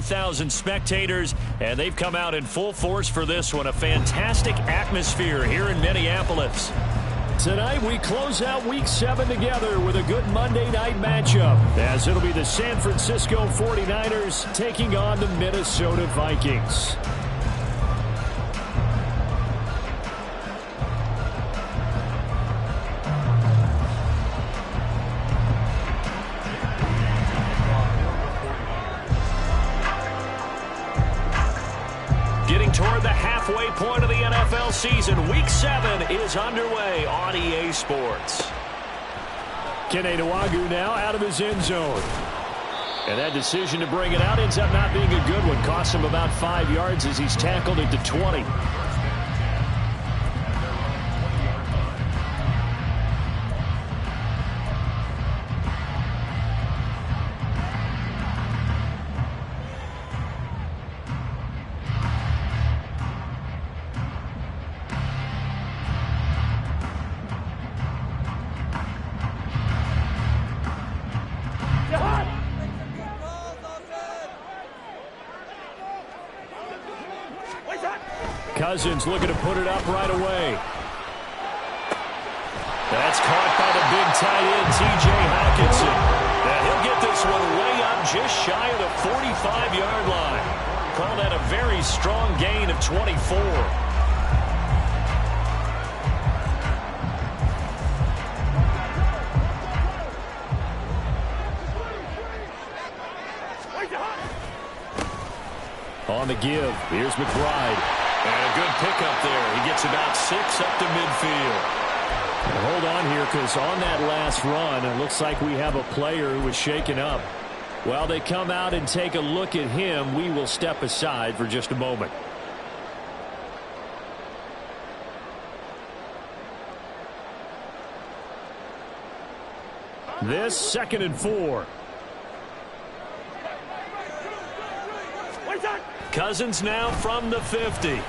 2,000 spectators, and they've come out in full force for this one. A fantastic atmosphere here in Minneapolis. Tonight we close out Week 7 together with a good Monday night matchup, as it'll be the San Francisco 49ers taking on the Minnesota Vikings. Toward the halfway point of the NFL season, Week 7 is underway on EA Sports. Kene Nwangwu now out of his end zone. And that decision to bring it out ends up not being a good one. Costs him about 5 yards as he's tackled at the 20. Cousins looking to put it up right away. That's caught by the big tight end, T.J. Hockenson. And he'll get this one way up just shy of the 45-yard line. Call that a very strong gain of 24. On the give, here's McBride. And a good pickup there. He gets about 6 up to midfield. Well, hold on here, because on that last run, it looks like we have a player who was shaken up. While they come out and take a look at him, we will step aside for just a moment. This 2nd and 4. Cousins now from the 50.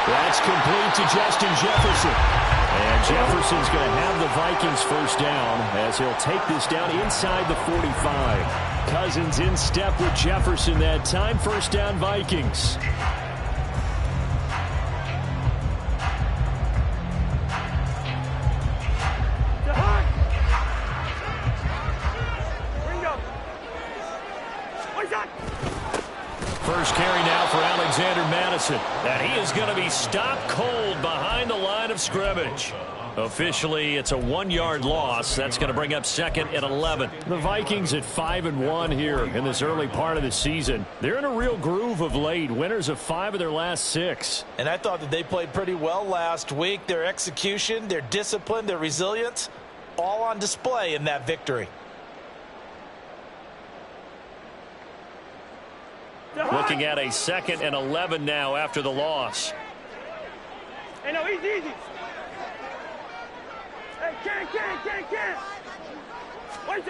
That's complete to Justin Jefferson. And Jefferson's going to have the Vikings first down as he'll take this down inside the 45. Cousins in step with Jefferson that time. First down, Vikings. First carry now for Alexander Mattison. And he is going to be stopped cold behind the line of scrimmage. Officially, it's a 1-yard loss. That's going to bring up 2nd and 11. The Vikings at 5-1 here in this early part of the season. They're in a real groove of late. Winners of 5 of their last 6. And I thought that they played pretty well last week. Their execution, their discipline, their resilience, all on display in that victory. Looking at a 2nd and 11 now after the loss. Hey, no, easy. Hey, can't. Wait,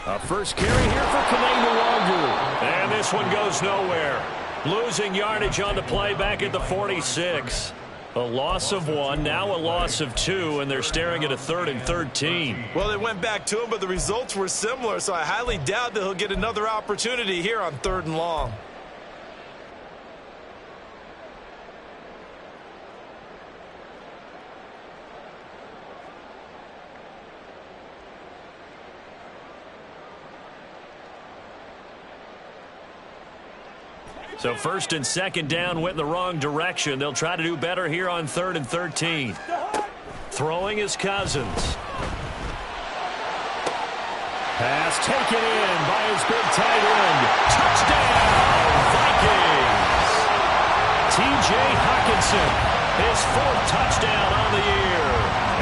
A first carry here for Kene Nwangwu. And this one goes nowhere. Losing yardage on the play back at the 46. A loss of 1, now a loss of 2, and they're staring at a 3rd and 13. Well, they went back to him, but the results were similar, so I highly doubt that he'll get another opportunity here on 3rd and long. So 1st and 2nd down went in the wrong direction. They'll try to do better here on 3rd and 13. Throwing is Cousins. Pass taken in by his big tight end. Touchdown, Vikings! T.J. Hockenson, his 4th touchdown on the year.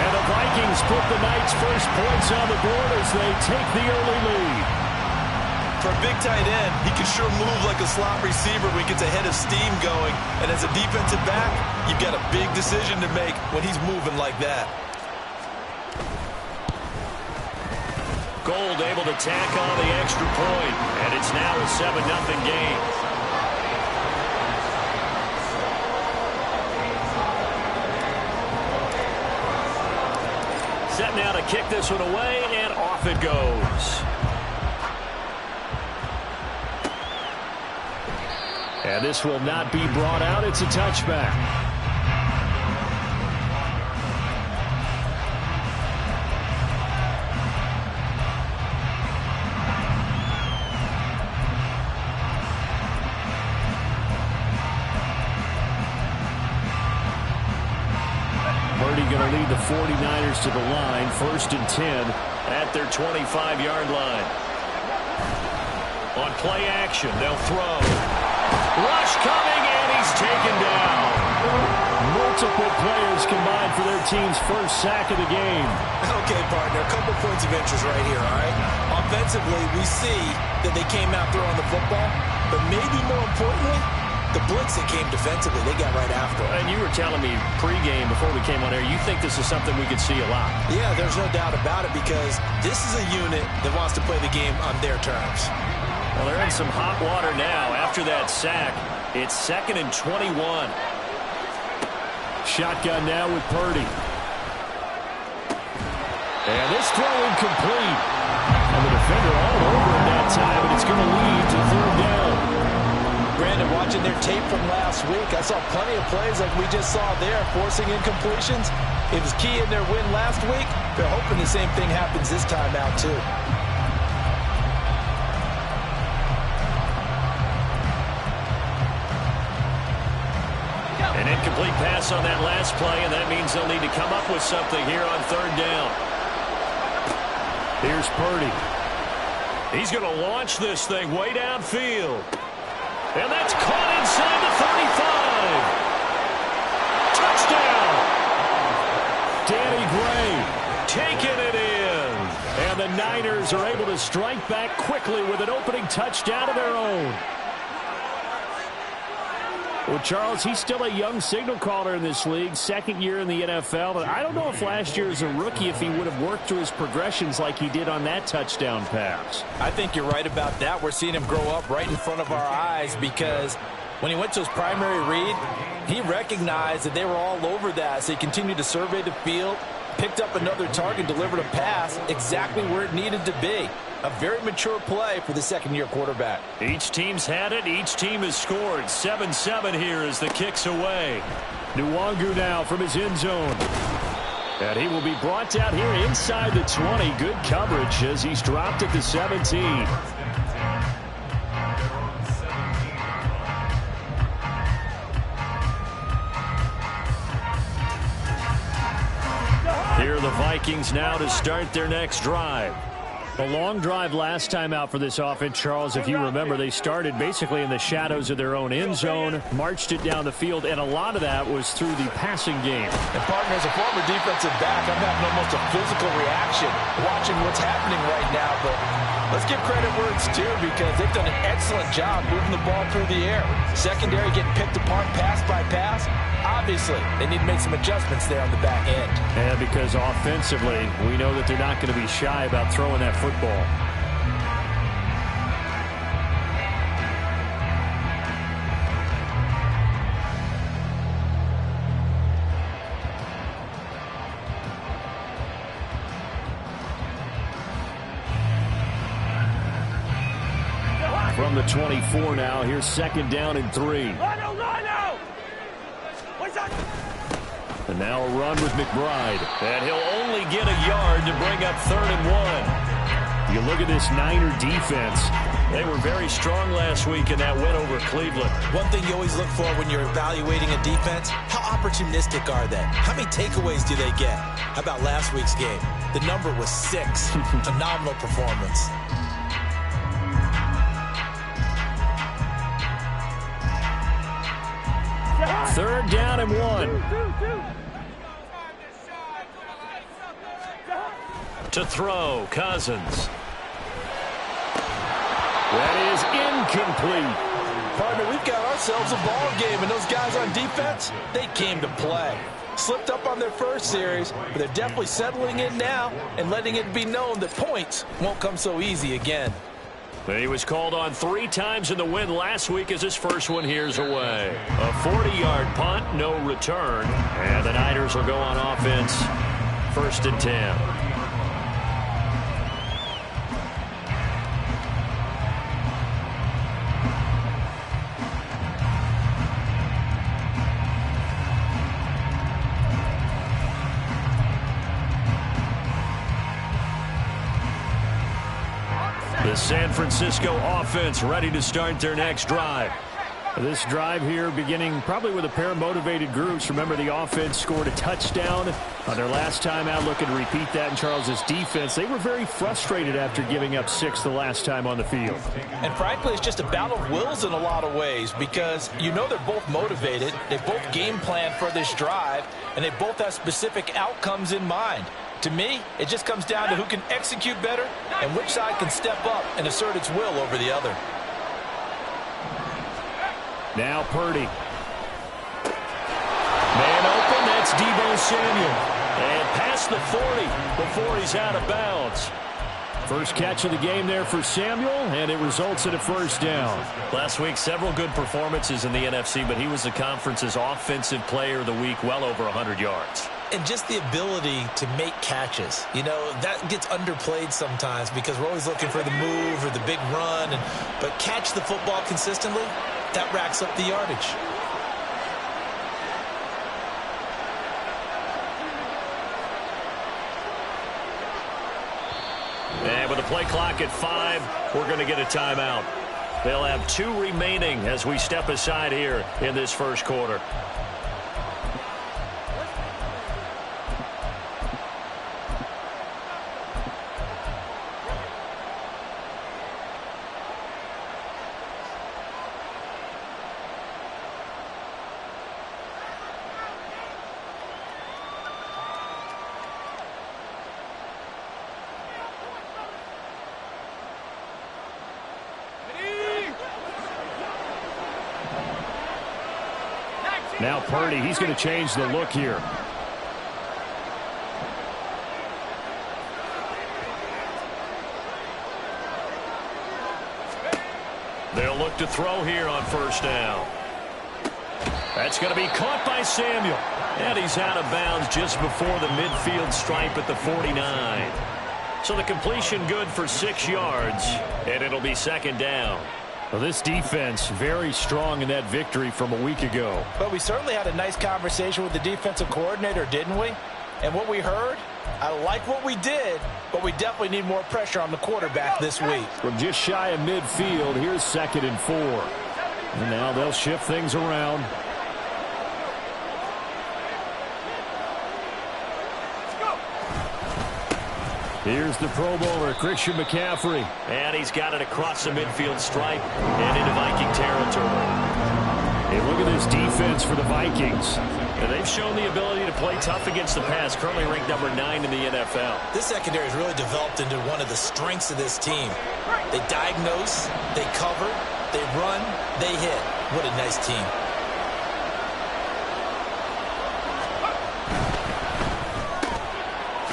And the Vikings put the night's first points on the board as they take the early lead. For a big tight end, he can sure move like a slot receiver when he gets a head of steam going. And as a defensive back, you've got a big decision to make when he's moving like that. Gold able to tack on the extra point, and it's now a 7-0 game. Set now to kick this one away, and off it goes. And this will not be brought out. It's a touchback. Purdy going to lead the 49ers to the line. 1st and 10 at their 25-yard line. On play action, they'll throw. Rush coming, and he's taken down. Multiple players combined for their team's first sack of the game. Okay, partner, a couple points of interest right here, all right? Offensively, we see that they came out throwing the football, but maybe more importantly, the blitz that came defensively, they got right after it. And you were telling me pregame before we came on air, you think this is something we could see a lot. Yeah, there's no doubt about it because this is a unit that wants to play the game on their terms. Well, they're in some hot water now after that sack. It's 2nd and 21. Shotgun now with Purdy. And this throw incomplete. And the defender all over it that time, and it's going to lead to 3rd down. Brandon, watching their tape from last week, I saw plenty of plays like we just saw there, forcing incompletions. It was key in their win last week. They're hoping the same thing happens this time out, too. An incomplete pass on that last play, and that means they'll need to come up with something here on 3rd down. Here's Purdy. He's going to launch this thing way downfield. And that's caught inside the 35. Touchdown! Danny Gray taking it in. And the Niners are able to strike back quickly with an opening touchdown of their own. Well, Charles, he's still a young signal caller in this league, 2nd year in the NFL. But I don't know if last year as a rookie, if he would have worked through his progressions like he did on that touchdown pass. I think you're right about that. We're seeing him grow up right in front of our eyes because when he went to his primary read, he recognized that they were all over that. So he continued to survey the field, picked up another target, delivered a pass exactly where it needed to be. A very mature play for the 2nd-year quarterback. Each team's had it. Each team has scored. 7-7 here as the kick's away. Nwangu now from his end zone. And he will be brought down here inside the 20. Good coverage as he's dropped at the 17. Here are the Vikings now to start their next drive. A long drive last time out for this offense, Charles. If you remember, they started basically in the shadows of their own end zone, marched it down the field, and a lot of that was through the passing game. And, partner, as a former defensive back, I'm having almost a physical reaction watching what's happening right now. But let's give credit where it's due because they've done an excellent job moving the ball through the air. Secondary getting picked apart pass by pass. Obviously, they need to make some adjustments there on the back end. And because offensively, we know that they're not going to be shy about throwing that football. From the 24 now, here's 2nd down and 3. And now a run with McBride. And he'll only get a yard to bring up 3rd and 1. You look at this Niner defense. They were very strong last week in that win over Cleveland. One thing you always look for when you're evaluating a defense, how opportunistic are they? How many takeaways do they get? How about last week's game? The number was 6. Phenomenal performance. Third down and 1. To throw, Cousins. That is incomplete. Partner, we've got ourselves a ball game, and those guys on defense, they came to play. Slipped up on their first series, but they're definitely settling in now and letting it be known that points won't come so easy again. He was called on 3 times in the win last week as his first one here's away. A 40-yard punt, no return. And the Niners will go on offense. 1st and 10. San Francisco offense ready to start their next drive. This drive here beginning probably with a pair of motivated groups. Remember, the offense scored a touchdown on their last time out, looking to repeat that in Charles' defense. They were very frustrated after giving up 6 the last time on the field. And frankly, it's just a battle of wills in a lot of ways because you know they're both motivated. They both game plan for this drive, and they both have specific outcomes in mind. To me, it just comes down to who can execute better and which side can step up and assert its will over the other. Now Purdy. Man open, that's Deebo Samuel. And past the 40 before he's out of bounds. First catch of the game there for Samuel, and it results in a first down. Last week, several good performances in the NFC, but he was the conference's offensive player of the week, well over 100 yards. And just the ability to make catches. You know, that gets underplayed sometimes because we're always looking for the move or the big run. But catch the football consistently, that racks up the yardage. And with the play clock at 5, we're going to get a timeout. They'll have 2 remaining as we step aside here in this first quarter. Now Purdy, he's going to change the look here. They'll look to throw here on first down. That's going to be caught by Samuel. And he's out of bounds just before the midfield stripe at the 49. So the completion good for 6 yards, and it'll be second down. Well, this defense very strong in that victory from a week ago. But we certainly had a nice conversation with the defensive coordinator, didn't we? And what we heard, I like what we did, but we definitely need more pressure on the quarterback this week. From just shy of midfield, here's 2nd and 4. And now they'll shift things around. Here's the Pro Bowler, Christian McCaffrey. And he's got it across the midfield stripe and into Viking territory. Hey, look at this defense for the Vikings. And they've shown the ability to play tough against the pass, currently ranked number 9 in the NFL. This secondary has really developed into one of the strengths of this team. They diagnose, they cover, they run, they hit. What a nice team.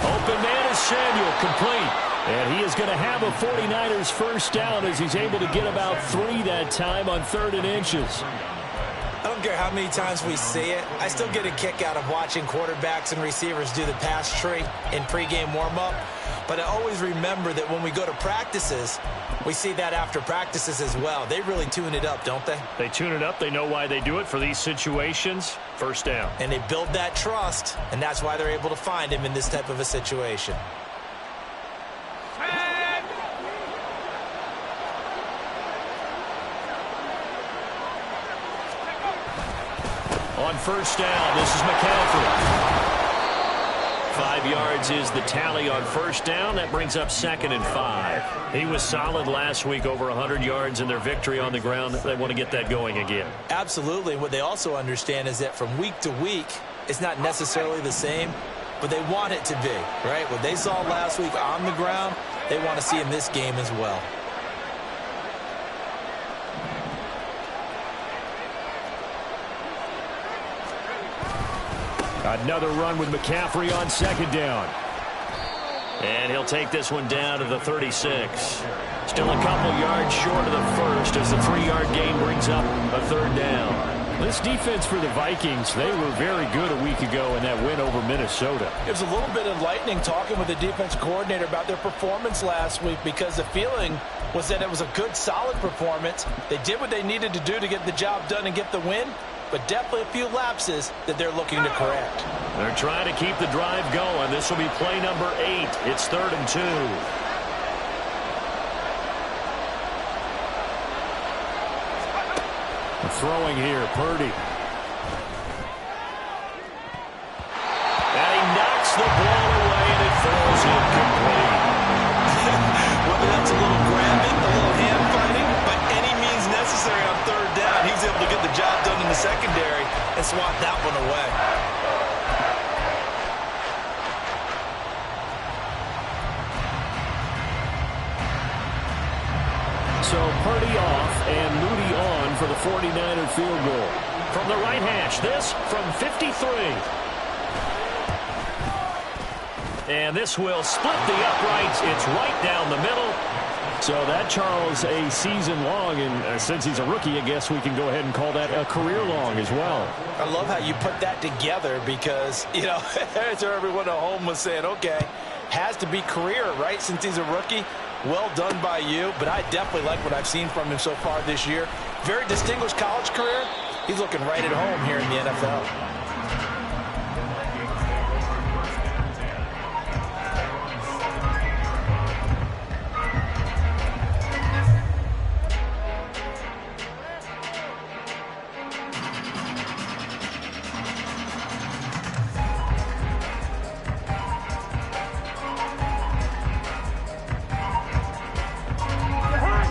Open man is Samuel, complete. And he is going to have a 49ers first down as he's able to get about 3 that time on 3rd and inches. I don't care how many times we see it. I still get a kick out of watching quarterbacks and receivers do the pass tree in pregame warm-up. But I always remember that when we go to practices, we see that after practices as well. They really tune it up, don't they? They tune it up. They know why they do it for these situations. First down. And they build that trust, and that's why they're able to find him in this type of a situation. On first down, this is McCaffrey. 5 yards is the tally on first down. That brings up 2nd and 5. He was solid last week, over 100 yards in their victory on the ground. They want to get that going again. Absolutely. What they also understand is that from week to week, it's not necessarily the same, but they want it to be, right? What they saw last week on the ground, they want to see in this game as well. Another run with McCaffrey on 2nd down. And he'll take this one down to the 36. Still a couple yards short of the first as the 3-yard gain brings up a 3rd down. This defense for the Vikings, they were very good a week ago in that win over Minnesota. It was a little bit enlightening talking with the defense coordinator about their performance last week because the feeling was that it was a good, solid performance. They did what they needed to do to get the job done and get the win, but definitely a few lapses that they're looking to correct. They're trying to keep the drive going. This will be play number 8. It's 3rd and 2. Throwing here, Purdy. And he knocks the ball away, and it falls incomplete. Whether that's a little grabbing, a little hand fighting, by any means necessary on third down, he's able to get the job done in the secondary and swat that one away. So Purdy off and Moody on for the 49er field goal. From the right hash, this from 53. And this will split the uprights. It's right down the middle. So that, Charles, a season long, and since he's a rookie, I guess we can go ahead and call that a career long as well. I love how you put that together because, you know, so everyone at home was saying, okay, has to be career, right, since he's a rookie. Well done by you, but I definitely like what I've seen from him so far this year. Very distinguished college career. He's looking right at home here in the NFL.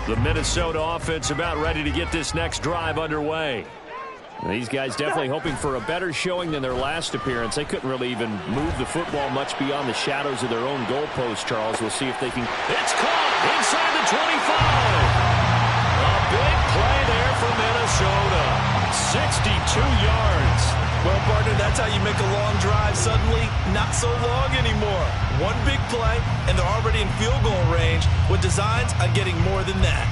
The Minnesota offense about ready to get this next drive underway. These guys definitely hoping for a better showing than their last appearance. They couldn't really even move the football much beyond the shadows of their own goalpost, Charles. We'll see if they can. It's caught inside the 25. A big play there for Minnesota. 62 yards. Well, partner, that's how you make a long drive suddenly not so long anymore. One big play, and they're already in field goal range with designs on getting more than that.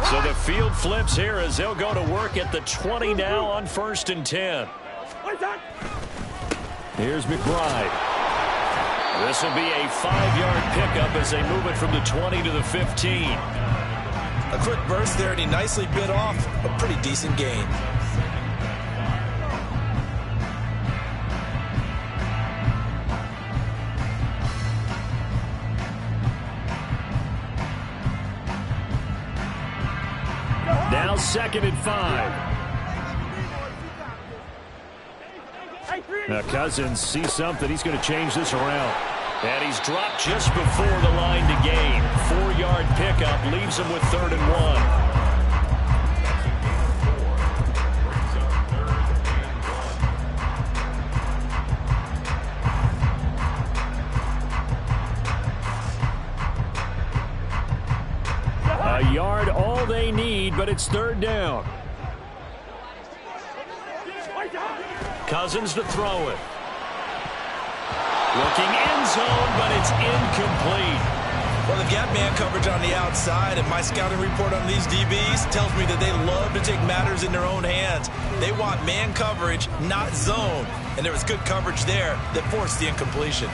So the field flips here as they'll go to work at the 20 now on 1st and 10. Here's McBride. This will be a 5-yard pickup as they move it from the 20 to the 15. A quick burst there, and he nicely bit off a pretty decent gain. Now 2nd and 5. Now Cousins sees something. He's going to change this around. And he's dropped just before the line to gain. 4-yard pickup leaves him with 3rd and 1. A yard all they need, but it's 3rd down. Cousins to throw it. Looking end zone, but it's incomplete. Well, they've got man coverage on the outside, and my scouting report on these DBs tells me that they love to take matters in their own hands. They want man coverage, not zone. And there was good coverage there that forced the incompletion.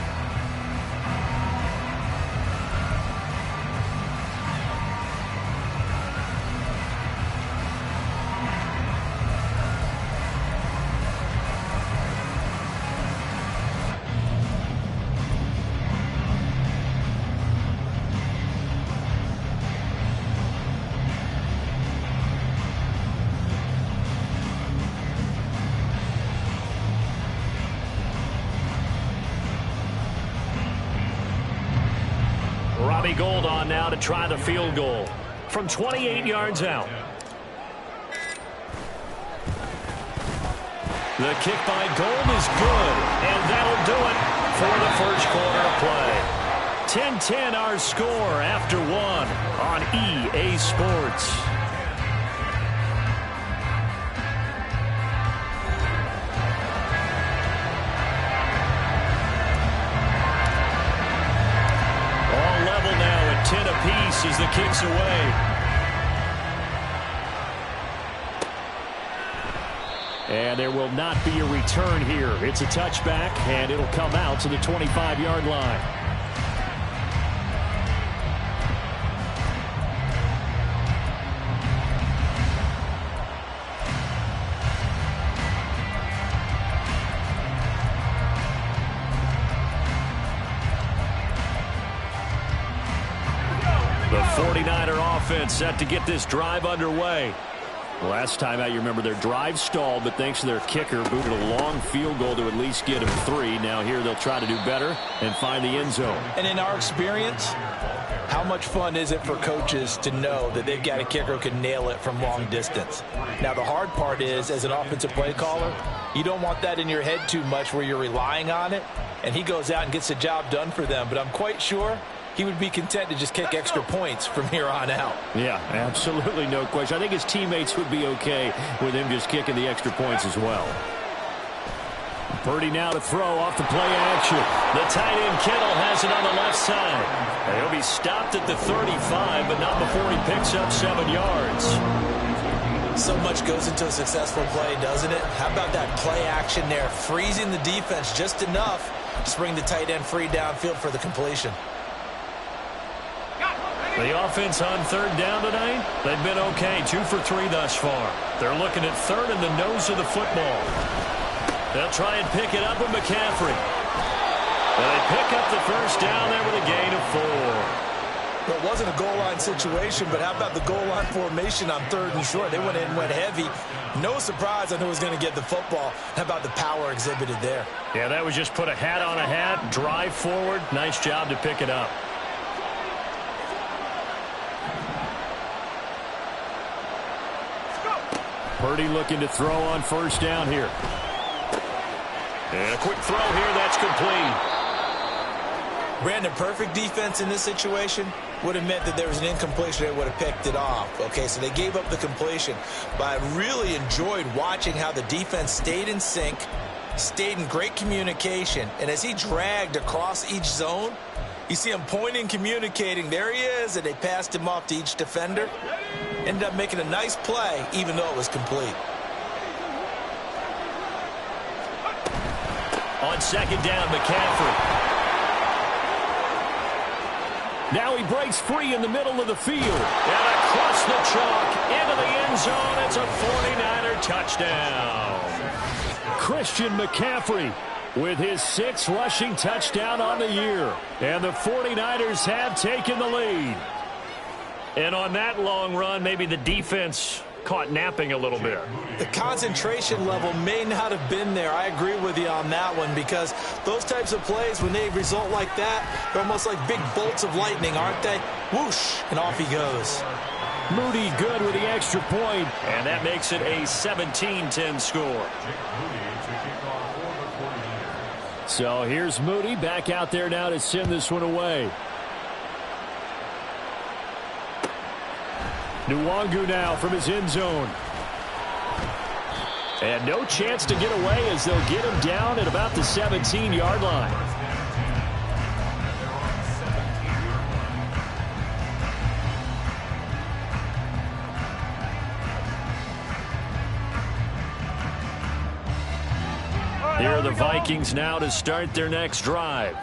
Robbie Gould on now to try the field goal from 28 yards out. The kick by Gould is good, and that'll do it for the first quarter of play. 10-10 our score after 1 on EA Sports. All level now at 10 apiece as the kick's away. And there will not be a return here. It's a touchback, and it'll come out to the 25-yard line. offense set to get this drive underway. Last time out, you remember their drive stalled, but thanks to their kicker, booted a long field goal to at least get him 3. Now here they'll try to do better and find the end zone. And in our experience, how much fun is it for coaches to know that they've got a kicker who can nail it from long distance? Now, the hard part is, as an offensive play caller, you don't want that in your head too much where you're relying on it, and he goes out and gets the job done for them. But I'm quite sure he would be content to just kick extra points from here on out. Yeah, absolutely no question. I think his teammates would be okay with him just kicking the extra points as well. Purdy now to throw off the play action. The tight end Kittle has it on the left side. And he'll be stopped at the 35, but not before he picks up 7 yards. So much goes into a successful play, doesn't it? How about that play action there, freezing the defense just enough to bring the tight end free downfield for the completion. The offense on third down tonight, they've been okay, 2 for 3 thus far. They're looking at third in the nose of the football. They'll try and pick it up with McCaffrey. And they pick up the first down there with a gain of 4. Well, it wasn't a goal line situation, but how about the goal line formation on third and short? They went in and went heavy. No surprise on who was going to get the football. How about the power exhibited there? Yeah, that was just put a hat on a hat, drive forward. Nice job to pick it up. Purdy looking to throw on first down here. And a quick throw here, that's complete. Brandon, perfect defense in this situation would have meant that there was an incompletion. They would have picked it off. Okay, so they gave up the completion. But I really enjoyed watching how the defense stayed in sync, stayed in great communication. And as he dragged across each zone, you see him pointing, communicating. There he is, and they passed him off to each defender. Ended up making a nice play, even though it was complete. On second down, McCaffrey. Now he breaks free in the middle of the field. And across the chalk, into the end zone. It's a 49er touchdown. Christian McCaffrey with his 6th rushing touchdown on the year. And the 49ers have taken the lead. And on that long run, maybe the defense caught napping a little bit. The concentration level may not have been there. I agree with you on that one, because those types of plays, when they result like that, they're almost like big bolts of lightning, aren't they? Whoosh, and off he goes. Moody good with the extra point, and that makes it a 17-10 score. So here's Moody back out there now to send this one away. Nwangu now from his end zone. And no chance to get away as they'll get him down at about the 17-yard line. Here are the Vikings now to start their next drive.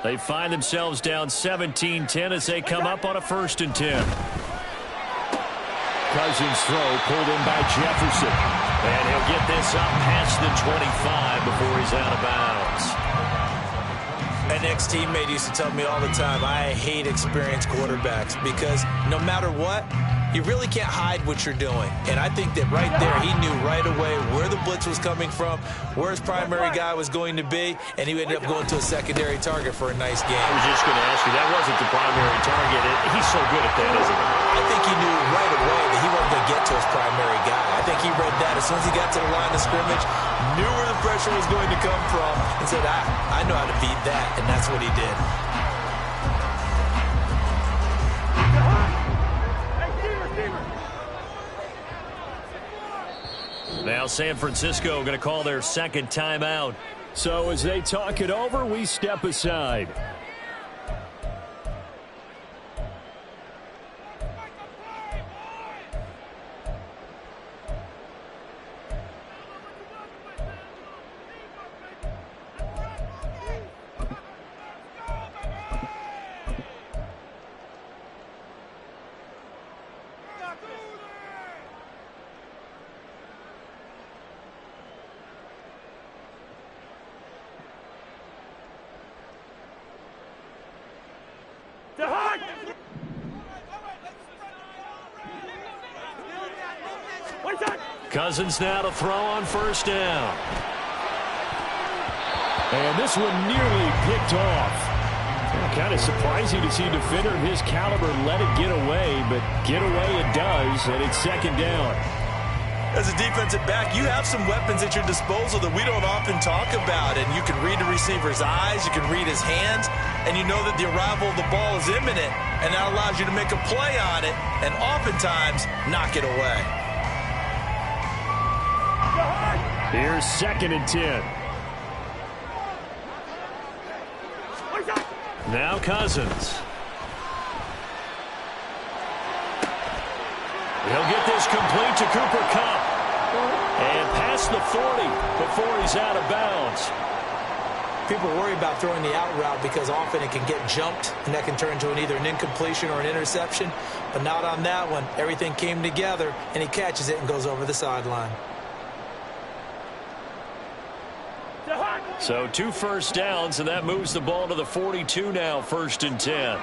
They find themselves down 17-10 as they come up on a 1st and 10. Cousins throw pulled in by Jefferson. And he'll get this up past the 25 before he's out of bounds. An ex-teammate used to tell me all the time, I hate experienced quarterbacks, because no matter what, you really can't hide what you're doing. And I think that right there, he knew right away where the blitz was coming from, where his primary guy was going to be, and he ended up going to a secondary target for a nice game. I was just going to ask you, that wasn't the primary target. He's so good at that, isn't he? I think he knew right away that he wasn't going to get to his primary guy. I think he read that as soon as he got to the line of scrimmage, knew where the pressure was going to come from, and said, I know how to beat that, and that's what he did. Now San Francisco going to call their 2nd timeout. So as they talk it over, we step aside. Cousins now to throw on first down. And this one nearly picked off. Kind of surprising to see a defender of his caliber let it get away, but get away it does, and it's second down. As a defensive back, you have some weapons at your disposal that we don't often talk about, and you can read the receiver's eyes, you can read his hands, and you know that the arrival of the ball is imminent, and that allows you to make a play on it and oftentimes knock it away. Here's second and 10. Now Cousins. He'll get this complete to Cooper Kupp. And past the 40 before he's out of bounds. People worry about throwing the out route because often it can get jumped, and that can turn into either an incompletion or an interception. But not on that one. Everything came together, and he catches it and goes over the sideline. So 2 first downs, and that moves the ball to the 42 now, first and 10.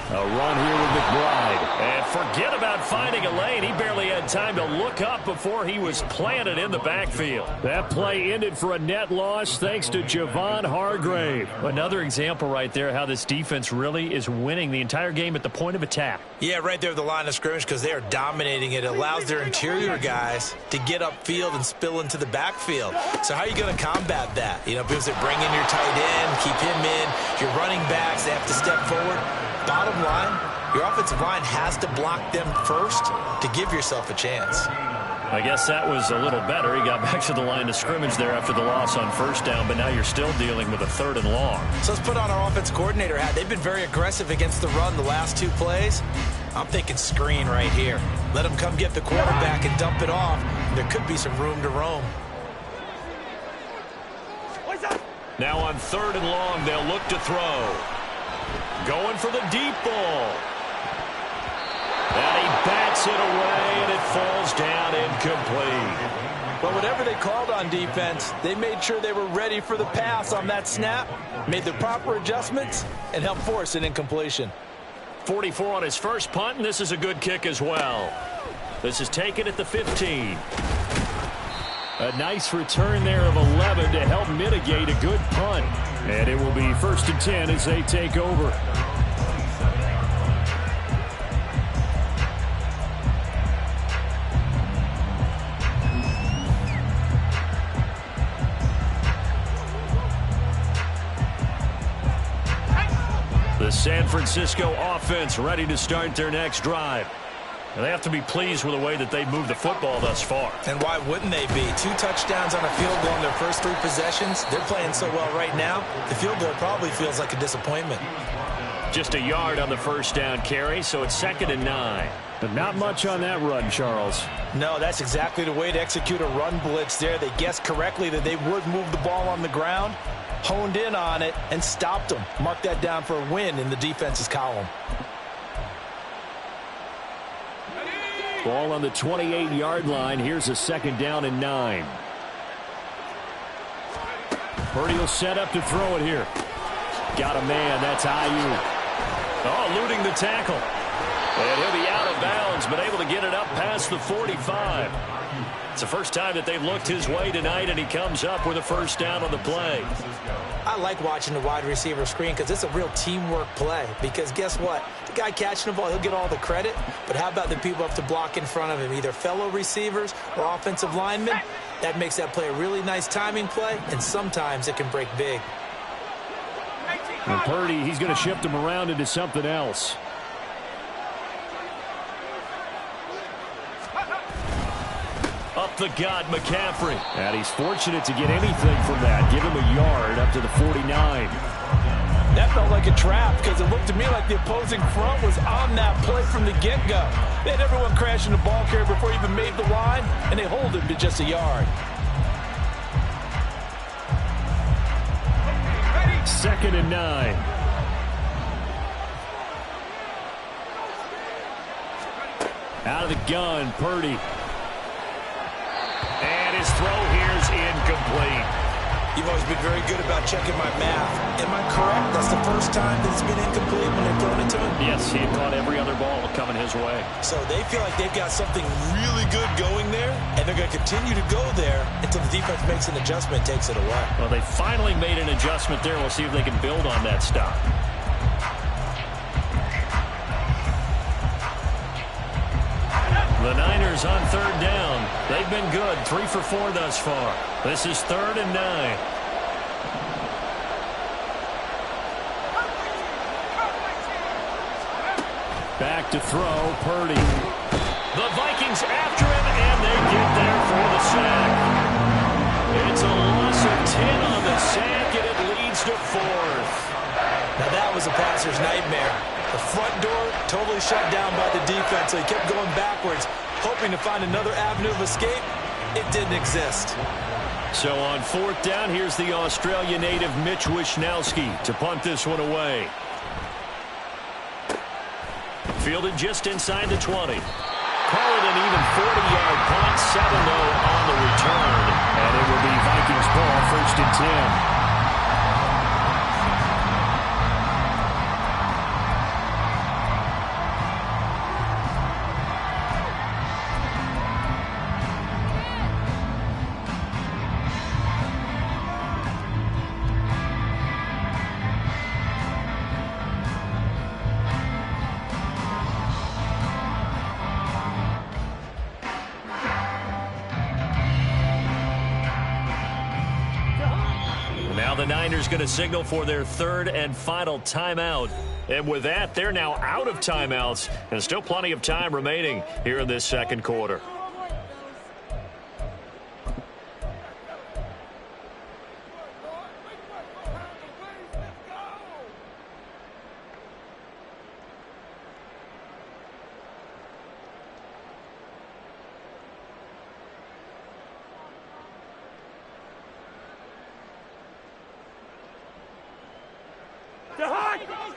A run here with McBride. And forget about finding a lane. He barely had time to look up before he was planted in the backfield. That play ended for a net loss thanks to Javon Hargrave. Another example right there how this defense really is winning the entire game at the point of attack. Yeah, right there at the line of scrimmage because they are dominating it. It allows their interior guys to get upfield and spill into the backfield. So how are you going to combat that? You know, because they bring in your tight end, keep him in. Your running backs, they have to step forward. Bottom line, your offensive line has to block them first to give yourself a chance. I guess that was a little better. He got back to the line of scrimmage there after the loss on first down, but now you're still dealing with a 3rd and long. So let's put on our offense coordinator hat. They've been very aggressive against the run the last 2 plays. I'm thinking screen right here. Let them come get the quarterback and dump it off. There could be some room to roam. Now on 3rd and long, they'll look to throw. Going for the deep ball. And he bats it away, and it falls down incomplete. But whatever they called on defense, they made sure they were ready for the pass on that snap, made the proper adjustments, and helped force an incompletion. 44 on his first punt, and this is a good kick as well. This is taken at the 15. A nice return there of 11 to help mitigate a good punt. And it will be 1st and 10 as they take over. The San Francisco offense ready to start their next drive. And they have to be pleased with the way that they've moved the football thus far. And why wouldn't they be? 2 touchdowns on a field goal in their first 3 possessions. They're playing so well right now, the field goal probably feels like a disappointment. Just a yard on the first down carry, so it's 2nd and 9. But not much on that run, Charles. No, that's exactly the way to execute a run blitz there. They guessed correctly that they would move the ball on the ground, honed in on it, and stopped them. Mark that down for a win in the defense's column. Ball on the 28-yard line. Here's a 2nd down and 9. Purdy will set up to throw it here. Got a man. That's Ayuk. Oh, eluding the tackle. And he'll be out of bounds, but able to get it up past the 45. It's the first time that they've looked his way tonight, and he comes up with a first down on the play. I like watching the wide receiver screen because it's a real teamwork play. Because guess what? The guy catching the ball, he'll get all the credit. But how about the people up to block in front of him, either fellow receivers or offensive linemen? That makes that play a really nice timing play, and sometimes it can break big. And Purdy, he's going to shift him around into something else. Up the gut, McCaffrey. And he's fortunate to get anything from that. Give him a yard up to the 49. That felt like a trap because it looked to me like the opposing front was on that play from the get-go. They had everyone crashing the ball carrier before he even made the line, and they hold him to just a yard. 2nd and 9. Out of the gun, Purdy. And his throw here is incomplete. You've always been very good about checking my math. Am I correct? That's the first time that it's been incomplete when they've thrown it to him? Yes, he had caught every other ball coming his way. So they feel like they've got something really good going there, and they're going to continue to go there until the defense makes an adjustment and takes it away. Well, they finally made an adjustment there. We'll see if they can build on that stop. The Niners on third down. They've been good, 3 for 4 thus far. This is 3rd and 9. Back to throw, Purdy. The Vikings after him, and they get there for the sack. It's a loss of 10 on the sack, and it leads to 4th. Now that was a passer's nightmare. The front door totally shut down by the defense, so he kept going backwards, hoping to find another avenue of escape. It didn't exist. So on 4th down, here's the Australia native Mitch Wishnowsky to punt this one away. Fielded just inside the 20. Call it an even 40-yard punt, 7-0 on the return. And it will be Vikings ball, 1st and 10. Now the Niners going to signal for their 3rd and final timeout. And with that, they're now out of timeouts. And still plenty of time remaining here in this 2nd quarter.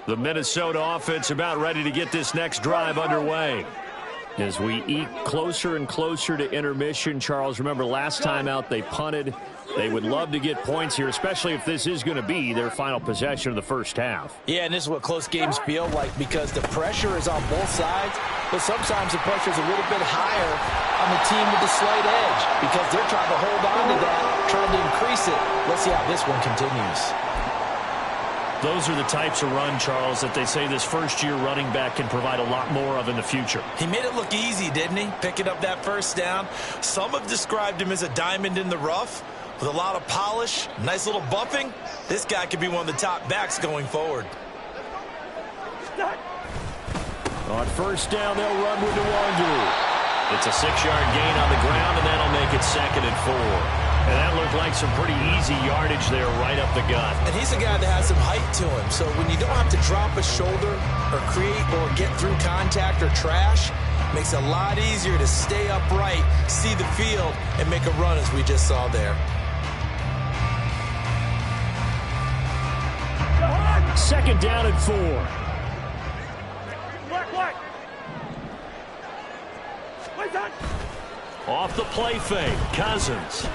The Minnesota offense about ready to get this next drive underway. As we eke closer and closer to intermission, Charles, remember last time out they punted. They would love to get points here, especially if this is going to be their final possession of the first half. Yeah, and this is what close games feel like because the pressure is on both sides, but sometimes the pressure is a little bit higher on the team with the slight edge because they're trying to hold on to that, trying to increase it. Let's see how this one continues. Those are the types of run, Charles, that they say this first-year running back can provide a lot more of in the future. He made it look easy, didn't he? Picking up that first down. Some have described him as a diamond in the rough with a lot of polish, nice little bumping. This guy could be one of the top backs going forward. On 1st down, they'll run with Nwangu. It's a 6-yard gain on the ground, and that'll make it 2nd and 4. And that looked like some pretty easy yardage there right up the gut. And he's a guy that has some height to him. So when you don't have to drop a shoulder or create or get through contact or trash, makes it a lot easier to stay upright, see the field, and make a run as we just saw there. 2nd down and 4. Off the play fake, Cousins.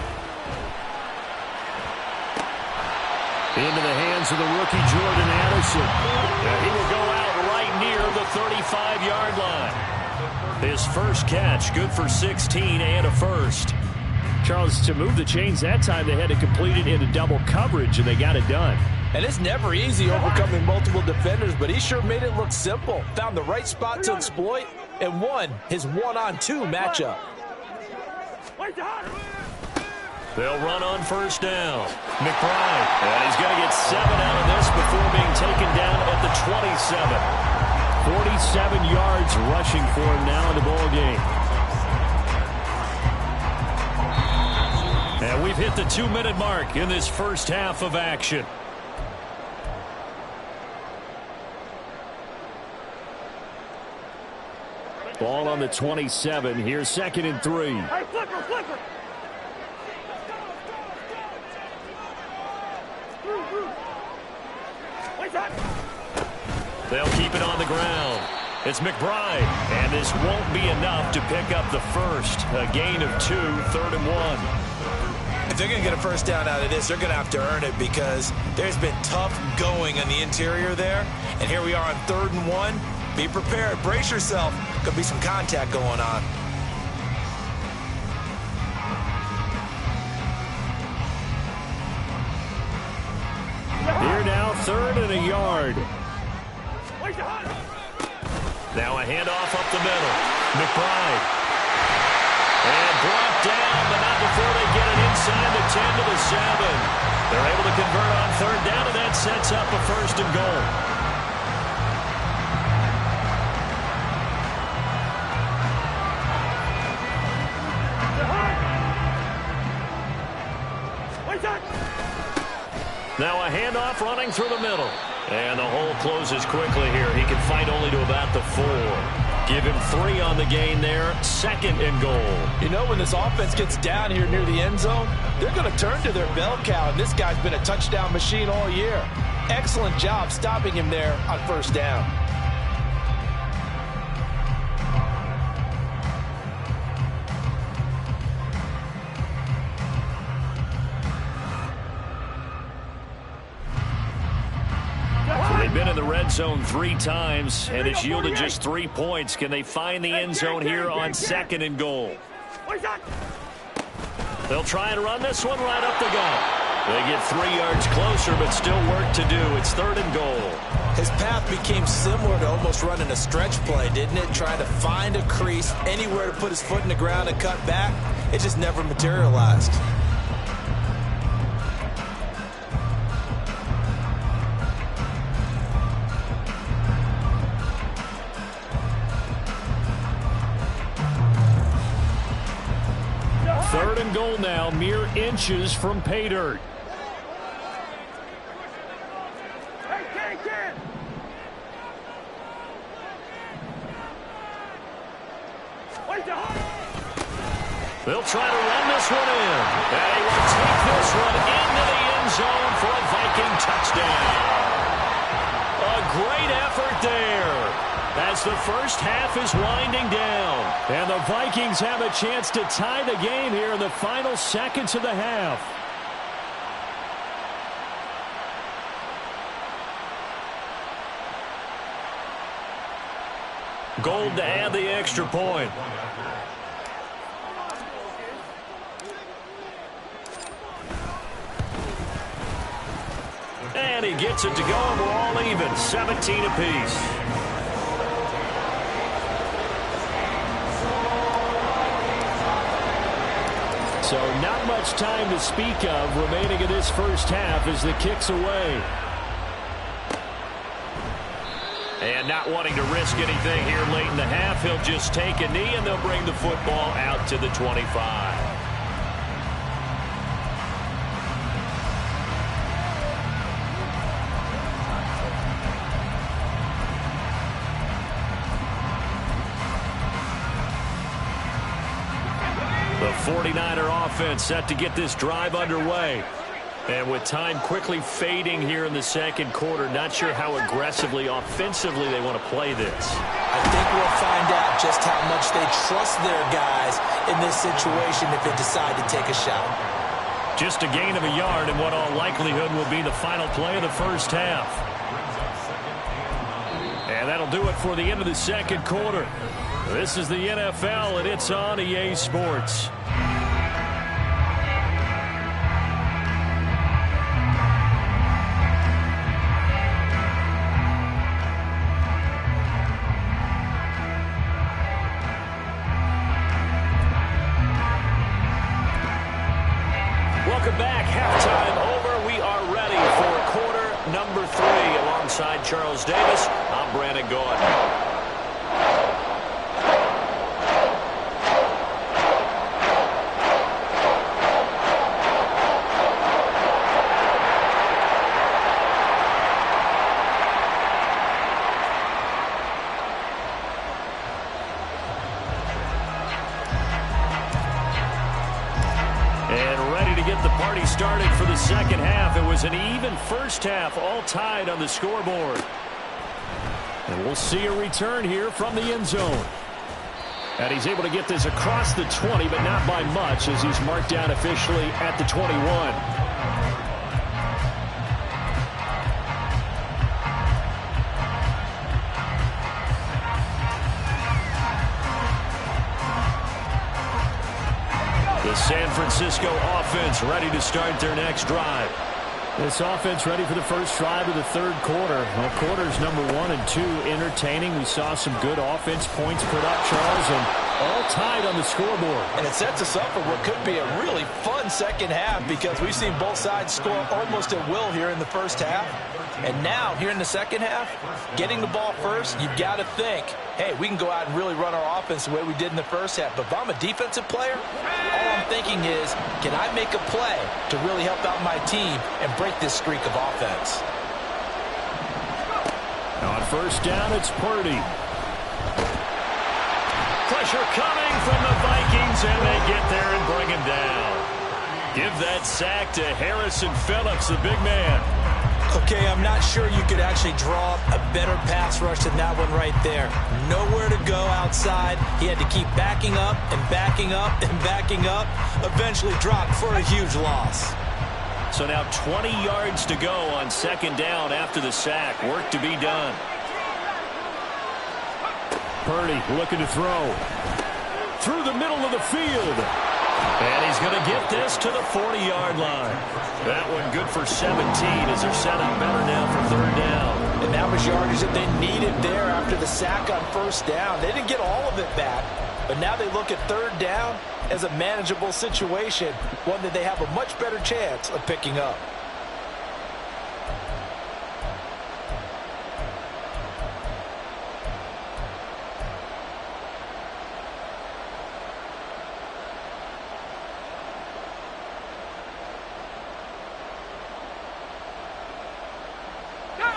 Into the hands of the rookie Jordan Addison. And he will go out right near the 35-yard line. His first catch, good for 16 and a first. Charles, to move the chains that time, they had to complete it into double coverage, and they got it done. And it's never easy overcoming multiple defenders, but he sure made it look simple. Found the right spot to exploit and won his 1-on-2 matchup. They'll run on 1st down. McBride, and he's going to get 7 out of this before being taken down at the 27. 47 yards rushing for him now in the ball game. And we've hit the 2-minute mark in this first half of action. Ball on the 27. Here's 2nd and 3. Hey, flipper. They'll keep it on the ground. It's McBride, and this won't be enough to pick up the first. A gain of 2, 3rd and 1. if they're going to get a first down out of this, they're going to have to earn it because there's been tough going on the interior there. And here we are on 3rd and 1. Be prepared. Brace yourself. Could be some contact going on. Here now, 3rd and a yard. Now a handoff up the middle. McBride. And brought down, but not before they get it inside the 10 to the 7. They're able to convert on 3rd down, and that sets up a 1st and goal. Now a handoff running through the middle. And the hole closes quickly here. He can fight only to about the 4. Give him 3 on the gain there. 2nd and goal. You know, when this offense gets down here near the end zone, they're going to turn to their bell cow. And this guy's been a touchdown machine all year. Excellent job stopping him there on 1st down. Been in the red zone 3 times, and it's yielded just 3 points. Can they find the end zone here on 2nd and goal? They'll try and run this one right up the gut. They get 3 yards closer, but still work to do. It's 3rd and goal. His path became similar to almost running a stretch play, didn't it? Trying to find a crease, anywhere to put his foot in the ground and cut back. It just never materialized. Third and goal now, mere inches from pay dirt. They'll try to run this one in. And he will take this one into the end zone for a Viking touchdown. A great effort there as the first half is winding down. And the Vikings have a chance to tie the game here in the final seconds of the half. Gold to add the extra point. And he gets it to go, and we're all even, 17 apiece. So not much time to speak of remaining in this first half as the kick's away. And not wanting to risk anything here late in the half, he'll just take a knee, and they'll bring the football out to the 25. The 49er offense set to get this drive underway. And with time quickly fading here in the second quarter, not sure how aggressively, offensively they want to play this. I think we'll find out just how much they trust their guys in this situation if they decide to take a shot. Just a gain of a yard in what all likelihood will be the final play of the first half. And that'll do it for the end of the second quarter. This is the NFL, and it's on EA Sports. Welcome back. Halftime over. We are ready for quarter number 3. Alongside Charles Davis, I'm Brandon Gaudin. Started for the second half. It was an even first half, all tied on the scoreboard. And we'll see a return here from the end zone. And he's able to get this across the 20, but not by much, as he's marked down officially at the 21. The San Francisco offense ready to start their next drive. This offense ready for the first drive of the third quarter. Well, quarters number 1 and 2 entertaining. We saw some good offense points put up, Charles, and all tied on the scoreboard. And it sets us up for what could be a really fun second half, because we've seen both sides score almost at will here in the first half. And now, here in the second half, getting the ball first, you've got to think, hey, we can go out and really run our offense the way we did in the first half. But if I'm a defensive player, all I'm thinking is, can I make a play to really help out my team and break this streak of offense? On first down, it's Purdy. Pressure coming from the Vikings, and they get there and bring him down. Give that sack to Harrison Phillips, the big man. Okay, I'm not sure you could actually draw a better pass rush than that one right there. Nowhere to go outside. He had to keep backing up and backing up and backing up. Eventually dropped for a huge loss. So now 20 yards to go on second down after the sack. Work to be done. Purdy looking to throw. Through the middle of the field. And he's going to get this to the 40-yard line. That one good for 17 as they're set up better now for third down. And that was yardage that they needed there after the sack on first down. They didn't get all of it back, but now they look at third down as a manageable situation, one that they have a much better chance of picking up.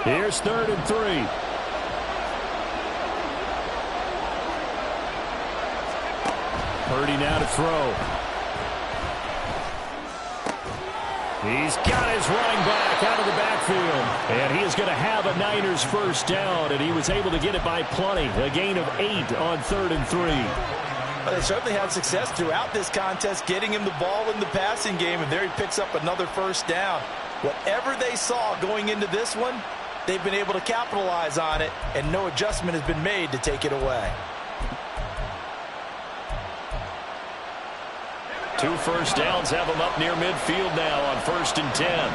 Here's 3rd and 3. Purdy now to throw. He's got his running back out of the backfield. And he is going to have a Niners first down, and he was able to get it by plenty. A gain of 8 on 3rd and 3. Well, they certainly had success throughout this contest, getting him the ball in the passing game, and there he picks up another first down. Whatever they saw going into this one, they've been able to capitalize on it, and no adjustment has been made to take it away. 2 first downs have them up near midfield now on 1st and 10.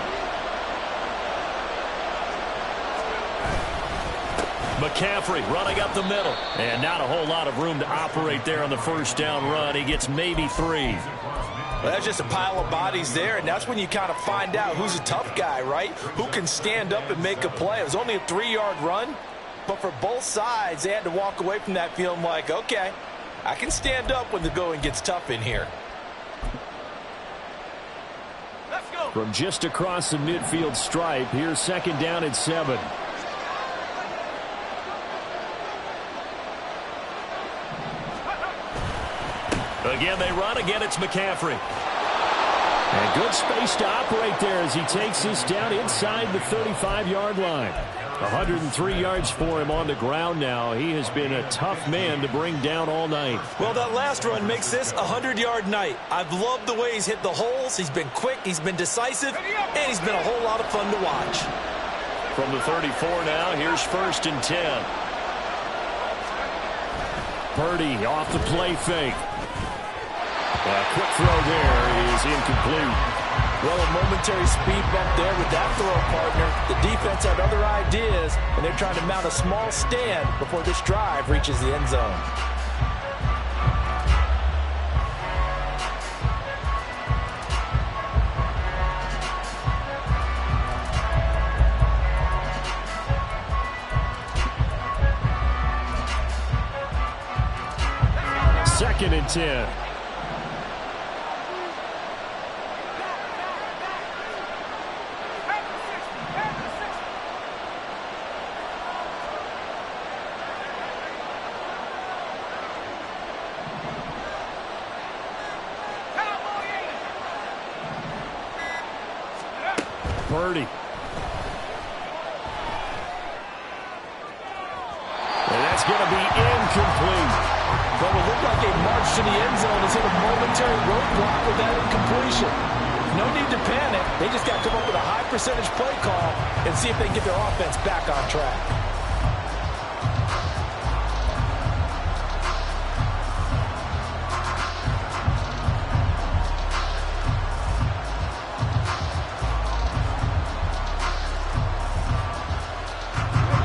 McCaffrey running up the middle. And not a whole lot of room to operate there on the first down run. He gets maybe 3. Well, that's just a pile of bodies there, and that's when you kind of find out who's a tough guy, right? Who can stand up and make a play. It was only a 3-yard run, but for both sides, they had to walk away from that feeling like, okay, I can stand up when the going gets tough in here. Let's go. From just across the midfield stripe, here's 2nd down and 7. Again, they run. Again, it's McCaffrey. And good space to operate there as he takes this down inside the 35-yard line. 103 yards for him on the ground now. He has been a tough man to bring down all night. Well, that last run makes this a 100-yard night. I've loved the way he's hit the holes. He's been quick, he's been decisive, and he's been a whole lot of fun to watch. From the 34 now, here's 1st and 10. Purdy off the play fake. A quick throw there is incomplete. Well, a momentary speed bump there with that throw, partner. The defense had other ideas, and they're trying to mount a small stand before this drive reaches the end zone. Second and 10. Purdy. And that's going to be incomplete. But what looked like a march to the end zone has hit a momentary roadblock with that incompletion. No need to panic. They just got to come up with a high percentage play call and see if they can get their offense back on track.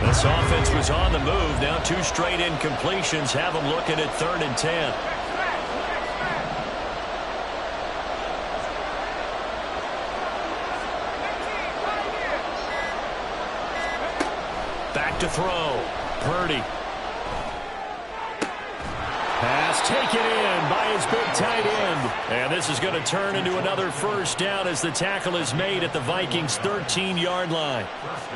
This offense was on the move. Now 2 straight incompletions have them looking at 3rd and 10. Back to throw. Purdy. Pass taken in by his big tight end. And this is going to turn into another first down as the tackle is made at the Vikings' 13-yard line.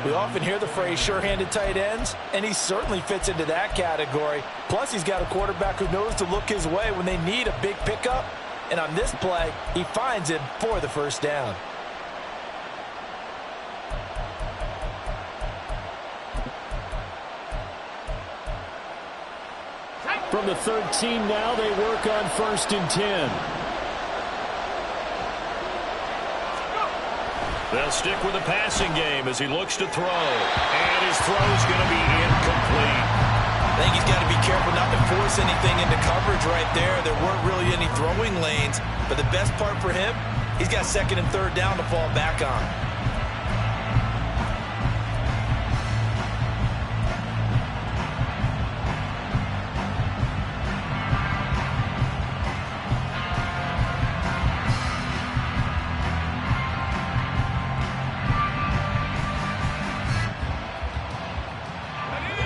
We often hear the phrase sure-handed tight ends, and he certainly fits into that category. Plus, he's got a quarterback who knows to look his way when they need a big pickup. And on this play, he finds him for the first down. From the 13 now, they work on 1st and 10. They'll stick with the passing game as he looks to throw. And his throw's going to be incomplete. I think he's got to be careful not to force anything into coverage right there. There weren't really any throwing lanes. But the best part for him, he's got 2nd and 3rd down to fall back on.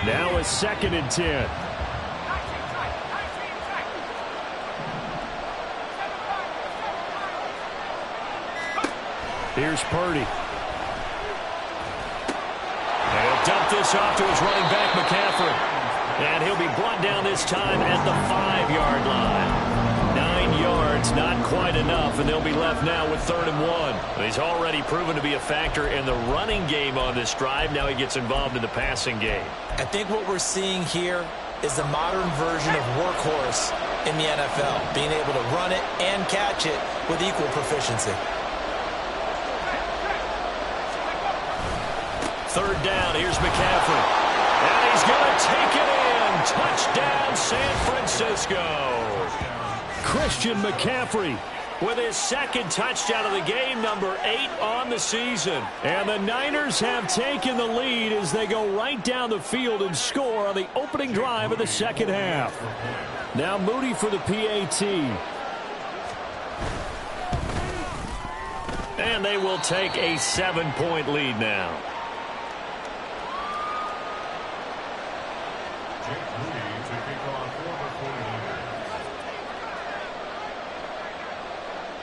Now a 2nd and 10. Here's Purdy. And he'll dump this off to his running back, McCaffrey. And he'll be brought down this time at the 5-yard line. 9 yards, not quite enough, and they'll be left now with 3rd and 1. He's already proven to be a factor in the running game on this drive. Now he gets involved in the passing game. I think what we're seeing here is the modern version of workhorse in the NFL, being able to run it and catch it with equal proficiency. 3rd down, here's McCaffrey. And he's going to take it in. Touchdown, San Francisco. Christian McCaffrey with his 2nd touchdown of the game, number 8 on the season. And the Niners have taken the lead as they go right down the field and score on the opening drive of the 2nd half. Now Moody for the PAT. And they will take a 7-point lead now.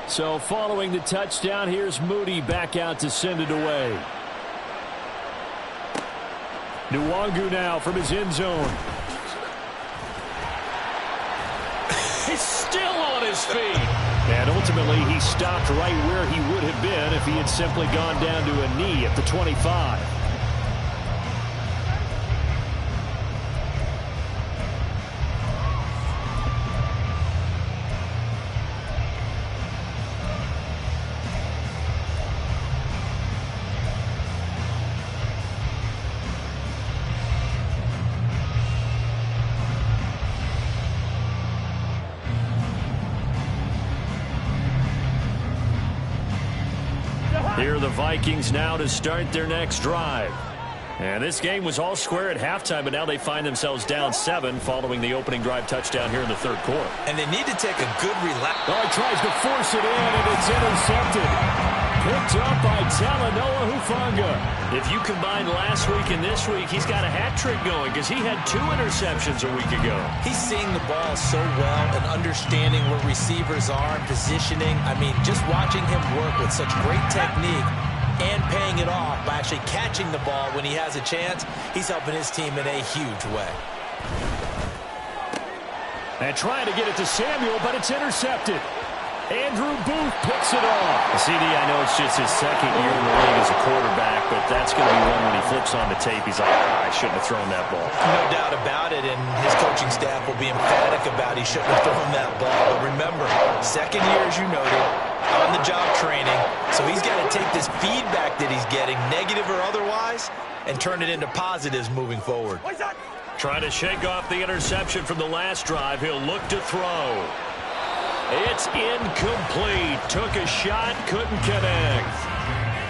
So following the touchdown, here's Moody back out to send it away. Nwangu now from his end zone. He's still on his feet. And ultimately, he stopped right where he would have been if he had simply gone down to a knee at the 25. Here are the Vikings now to start their next drive. And this game was all square at halftime, but now they find themselves down 7 following the opening drive touchdown here in the 3rd quarter. And they need to take a good relax. Oh, he tries to force it in, and it's intercepted. Picked up by Talanoa Hufanga. If you combine last week and this week, he's got a hat trick going because he had 2 interceptions a week ago. He's seeing the ball so well and understanding where receivers are and positioning. I mean, just watching him work with such great technique and paying it off by actually catching the ball when he has a chance, he's helping his team in a huge way. And trying to get it to Samuel, but it's intercepted. Andrew Booth picks it off. CD, I know it's just his second year in the league as a quarterback, but that's going to be one when he flips on the tape. He's like, I shouldn't have thrown that ball. No doubt about it, and his coaching staff will be emphatic about he shouldn't have thrown that ball. But remember, second year, as you noted, on-the-job training, so he's got to take this feedback that he's getting, negative or otherwise, and turn it into positives moving forward. Trying to shake off the interception from the last drive. He'll look to throw. It's incomplete. Took a shot, couldn't connect.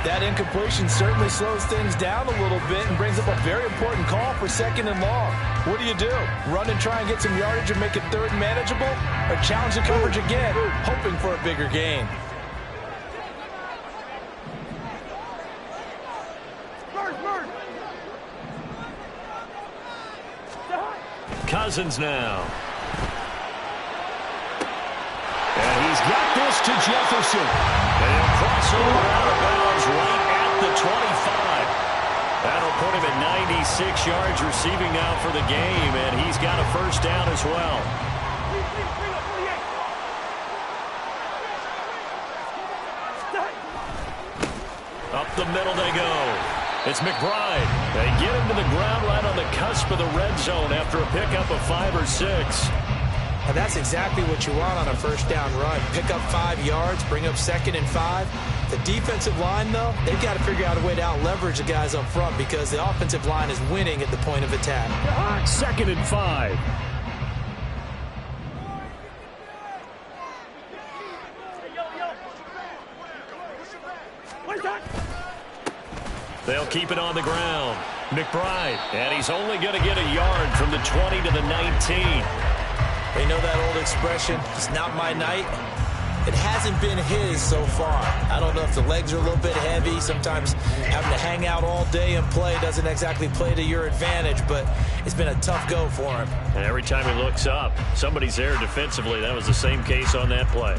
That incompletion certainly slows things down a little bit and brings up a very important call for second and long. What do? Run and try and get some yardage and make it third and manageable? Or challenge the coverage again, hoping for a bigger gain? Cousins now. And he's got this to Jefferson. And he'll cross over out of bounds right at the 25. That'll put him at 96 yards receiving now for the game, and he's got a first down as well. Up the middle they go. It's McBride. They get him to the ground right on the cusp of the red zone after a pickup of 5 or 6. And that's exactly what you want on a first down run. Pick up 5 yards, bring up second and 5. The defensive line, though, they've got to figure out a way to out-leverage the guys up front because the offensive line is winning at the point of attack. 2nd and 5. They'll keep it on the ground. McBride, and he's only going to get a yard from the 20 to the 19. They know that old expression, it's not my night. It hasn't been his so far. I don't know if the legs are a little bit heavy. Sometimes having to hang out all day and play doesn't exactly play to your advantage, but it's been a tough go for him. And every time he looks up, somebody's there defensively. That was the same case on that play.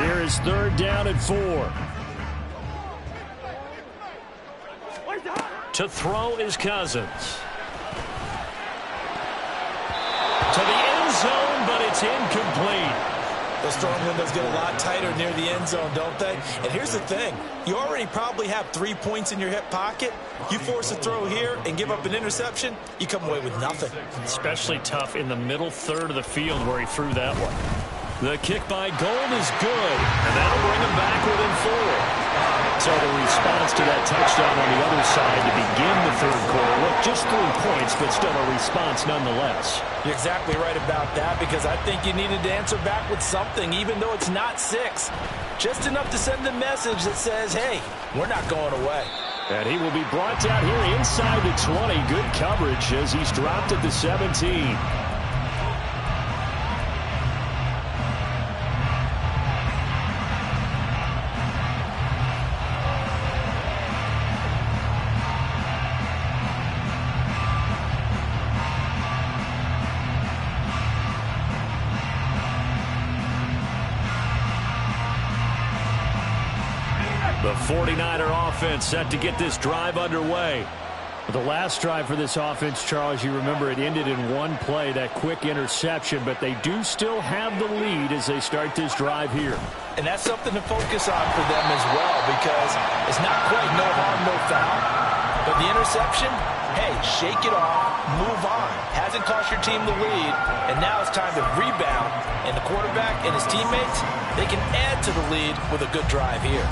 Here is 3rd down and 4. To throw is Cousins. To the end zone, but it's incomplete. Those throwing windows get a lot tighter near the end zone, don't they? And here's the thing. You already probably have 3 points in your hip pocket. You force a throw here and give up an interception, you come away with nothing. Especially tough in the middle third of the field where he threw that one. The kick by Gold is good, and that'll bring him back within 4. So the response to that touchdown on the other side to begin the 3rd quarter. Look, just 3 points, but still a response nonetheless. You're exactly right about that because I think you needed to answer back with something, even though it's not 6. Just enough to send a message that says, hey, we're not going away. And he will be brought down here inside the 20. Good coverage as he's dropped at the 17. The 49er offense set to get this drive underway. The last drive for this offense, Charles, you remember it ended in 1 play, that quick interception, but they do still have the lead as they start this drive here. And that's something to focus on for them as well because it's not quite no harm, no foul. But the interception, hey, shake it off, move on. Hasn't cost your team the lead, and now it's time to rebound. And the quarterback and his teammates, they can add to the lead with a good drive here.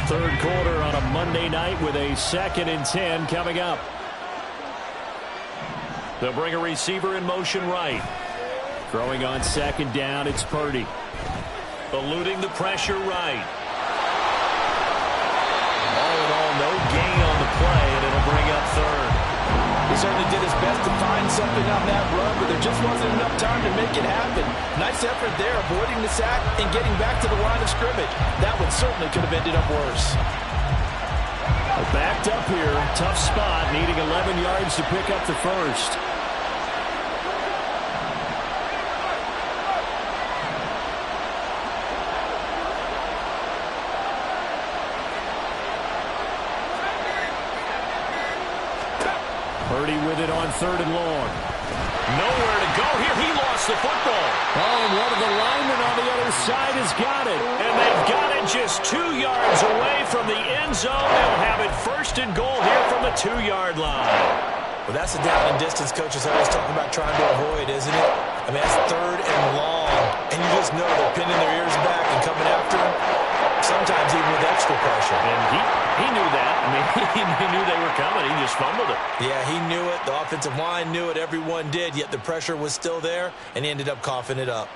3rd quarter on a Monday night with a 2nd and 10 coming up. They'll bring a receiver in motion right. Throwing on 2nd down, it's Purdy. Eluding the pressure right. All in all, no gain on the play, and it'll bring up 3rd. He certainly did his best to find something on that run, but there just wasn't enough time to make it happen. Nice effort there, avoiding the sack and getting back to the line of scrimmage. That one certainly could have ended up worse. picked up here. Tough spot, needing 11 yards to pick up the first. Purdy with it on 3rd and long. Nowhere to go here. He lost the football. Oh, and one of the linemen on the other side has got it. And they've got it just 2 yards away from the end zone. They'll have it 1st and goal here from the 2-yard line. Well, that's the down and distance coaches always talking about trying to avoid, isn't it? I mean, that's 3rd and long. And you just know they're pinning their ears back and coming after him. Sometimes even with extra pressure. And he knew that. I mean, he knew they were coming. He just fumbled it. Yeah, he knew it. The offensive line knew it. Everyone did. Yet the pressure was still there, and he ended up coughing it up.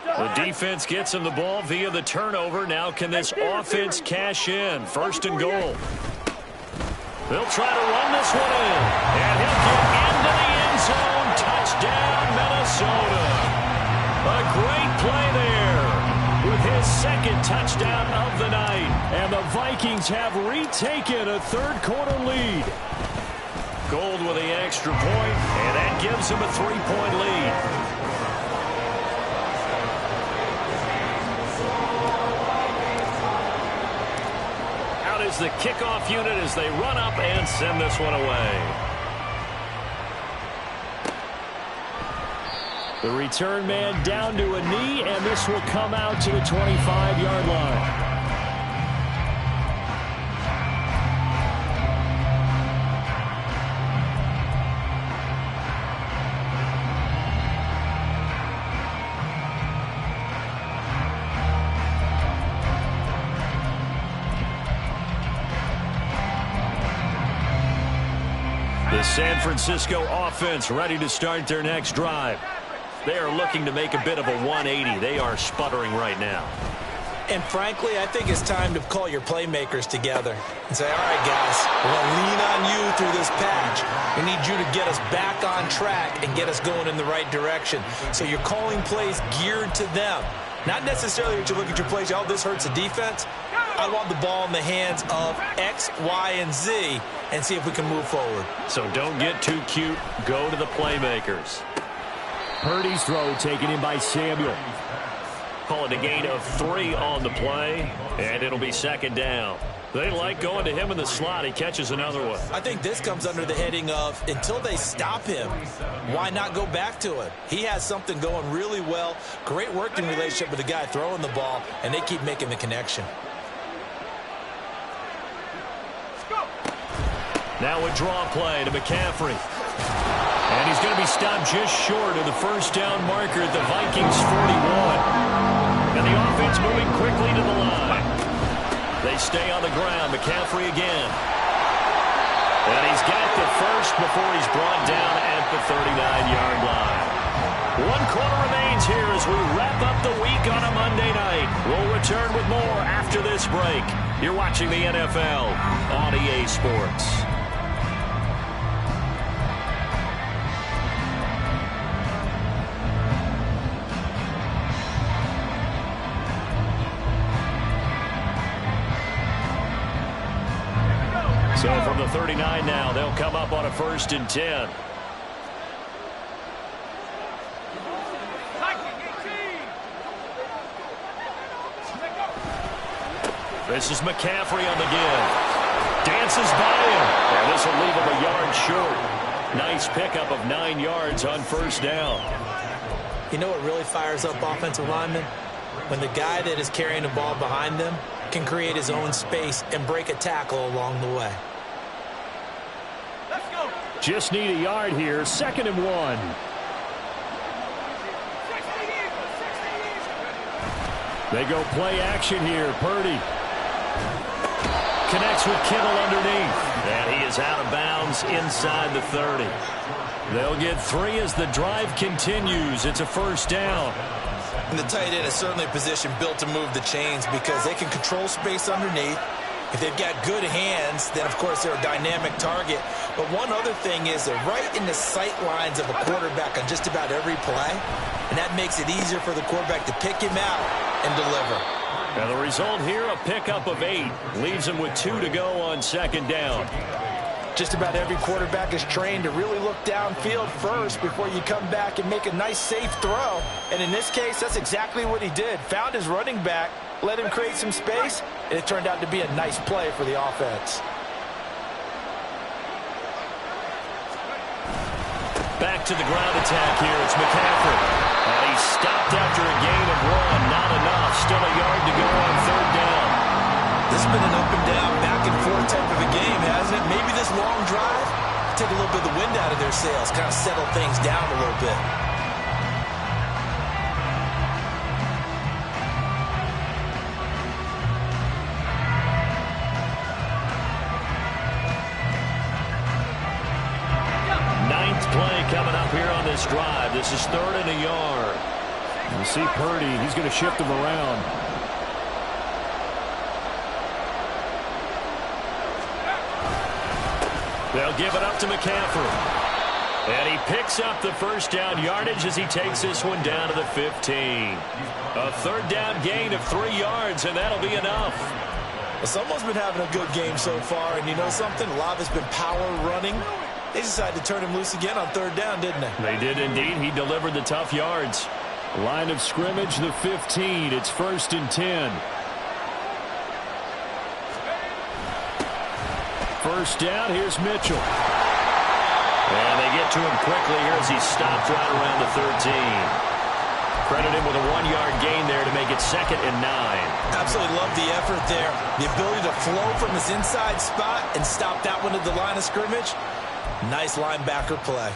The defense gets him the ball via the turnover. Now can this offense cash in? 1st and goal. They'll try to run this one in. And he'll get into the end zone. Touchdown, Minnesota. A great play there with his 2nd touchdown of the night. And the Vikings have retaken a 3rd quarter lead. Gold with the extra point, and that gives him a 3-point lead. Out is the kickoff unit as they run up and send this one away. The return man down to a knee, and this will come out to the 25-yard line. The San Francisco offense ready to start their next drive. They are looking to make a bit of a 180. They are sputtering right now. And frankly, I think it's time to call your playmakers together and say, all right, guys, we're going to lean on you through this patch. We need you to get us back on track and get us going in the right direction. So you're calling plays geared to them. Not necessarily that you look at your plays, oh, this hurts the defense. I want the ball in the hands of X, Y, and Z and see if we can move forward. So don't get too cute. Go to the playmakers. Purdy's throw taken in by Samuel. Call it a gain of 3 on the play, and it'll be 2nd down. They like going to him in the slot. He catches another one. I think this comes under the heading of until they stop him, why not go back to it? He has something going really well. Great working relationship with the guy throwing the ball, and they keep making the connection. Now a draw play to McCaffrey. And he's going to be stopped just short of the 1st down marker at the Vikings 41. And the offense moving quickly to the line. They stay on the ground. McCaffrey again. And he's got the first before he's brought down at the 39-yard line. 1 quarter remains here as we wrap up the week on a Monday night. We'll return with more after this break. You're watching the NFL on EA Sports. So from the 39 now, they'll come up on a 1st and 10. This is McCaffrey on the give. Dances by him. And this will leave him a yard short. Nice pickup of 9 yards on 1st down. You know what really fires up offensive linemen? When the guy that is carrying the ball behind them can create his own space and break a tackle along the way. Let's go. Just need a yard here. 2nd and 1. They go play action here. Purdy connects with Kittle underneath. And he is out of bounds inside the 30. They'll get 3 as the drive continues. It's a 1st down. And the tight end is certainly a position built to move the chains because they can control space underneath. If they've got good hands, then, of course, they're a dynamic target. But one other thing is they're right in the sight lines of a quarterback on just about every play. And that makes it easier for the quarterback to pick him out and deliver. And the result here, a pickup of 8. Leaves him with 2 to go on second down. Just about every quarterback is trained to really look downfield first before you come back and make a nice, safe throw. And in this case, that's exactly what he did. Found his running back, let him create some space, and it turned out to be a nice play for the offense. Back to the ground attack here. It's McCaffrey. And he's stopped after a gain of 1. Not enough. Still a yard to go on third down. This has been an up and down, back and forth type of a game, hasn't it? Maybe this long drive, take a little bit of the wind out of their sails, kind of settle things down a little bit. Ninth play coming up here on this drive. This is 3rd and a yard. You see Purdy, he's going to shift him around. They'll give it up to McCaffrey. And he picks up the first down yardage as he takes this one down to the 15. A third down gain of 3 yards, and that'll be enough. Well, someone's been having a good game so far, and you know something? A lot of it's been power running. They decided to turn him loose again on third down, didn't they? They did indeed. He delivered the tough yards. Line of scrimmage, the 15. It's 1st and 10. First down, here's Mitchell. And they get to him quickly here as he stopped right around the 13. Credit him with a 1-yard gain there to make it 2nd and 9. Absolutely love the effort there. The ability to flow from his inside spot and stop that one at the line of scrimmage. Nice linebacker play.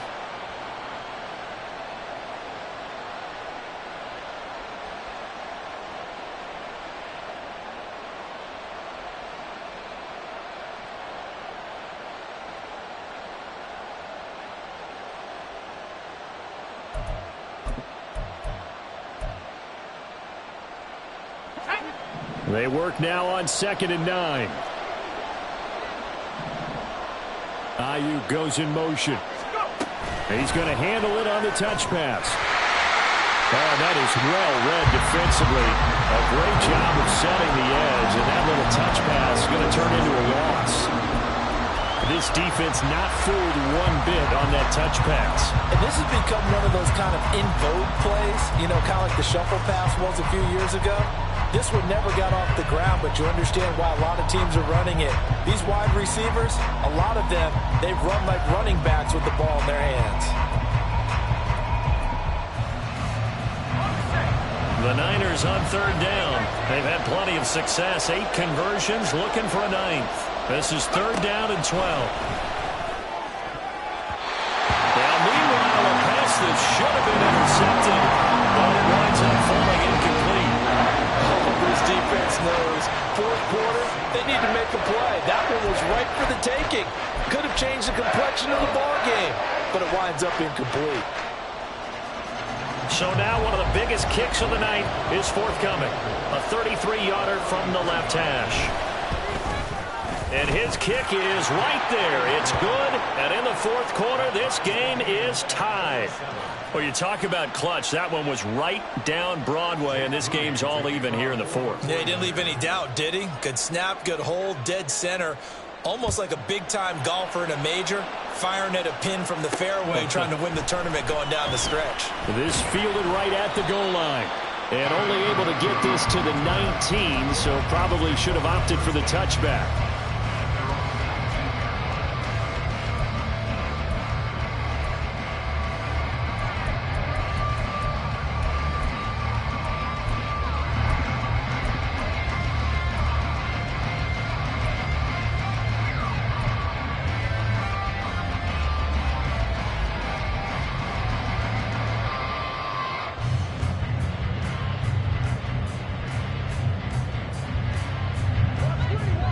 They work now on 2nd and 9. Ayuk goes in motion. He's going to handle it on the touch pass. Oh, that is well read defensively. A great job of setting the edge, and that little touch pass is going to turn into a loss. This defense not fooled one bit on that touch pass. And this has become one of those kind of in vogue plays, you know, kind of like the shuffle pass was a few years ago. This one never got off the ground, but you understand why a lot of teams are running it. These wide receivers, a lot of them, they run like running backs with the ball in their hands. The Niners on third down. They've had plenty of success. 8 conversions, looking for a 9th. This is 3rd down and 12. Now, meanwhile, a pass that should have been intercepted, but it winds up falling incomplete. This defense knows 4th quarter, they need to make a play. That one was right for the taking. Could have changed the complexion of the ball game, but it winds up incomplete. So now one of the biggest kicks of the night is forthcoming. A 33-yarder from the left hash. And his kick is right there. It's good. And in the 4th quarter, this game is tied. Well, you talk about clutch. That one was right down Broadway, and this game's all even here in the 4th. Yeah, he didn't leave any doubt, did he? Good snap, good hold, dead center. Almost like a big-time golfer in a major, firing at a pin from the fairway, trying to win the tournament going down the stretch. This fielded right at the goal line. And only able to get this to the 19, so probably should have opted for the touchback.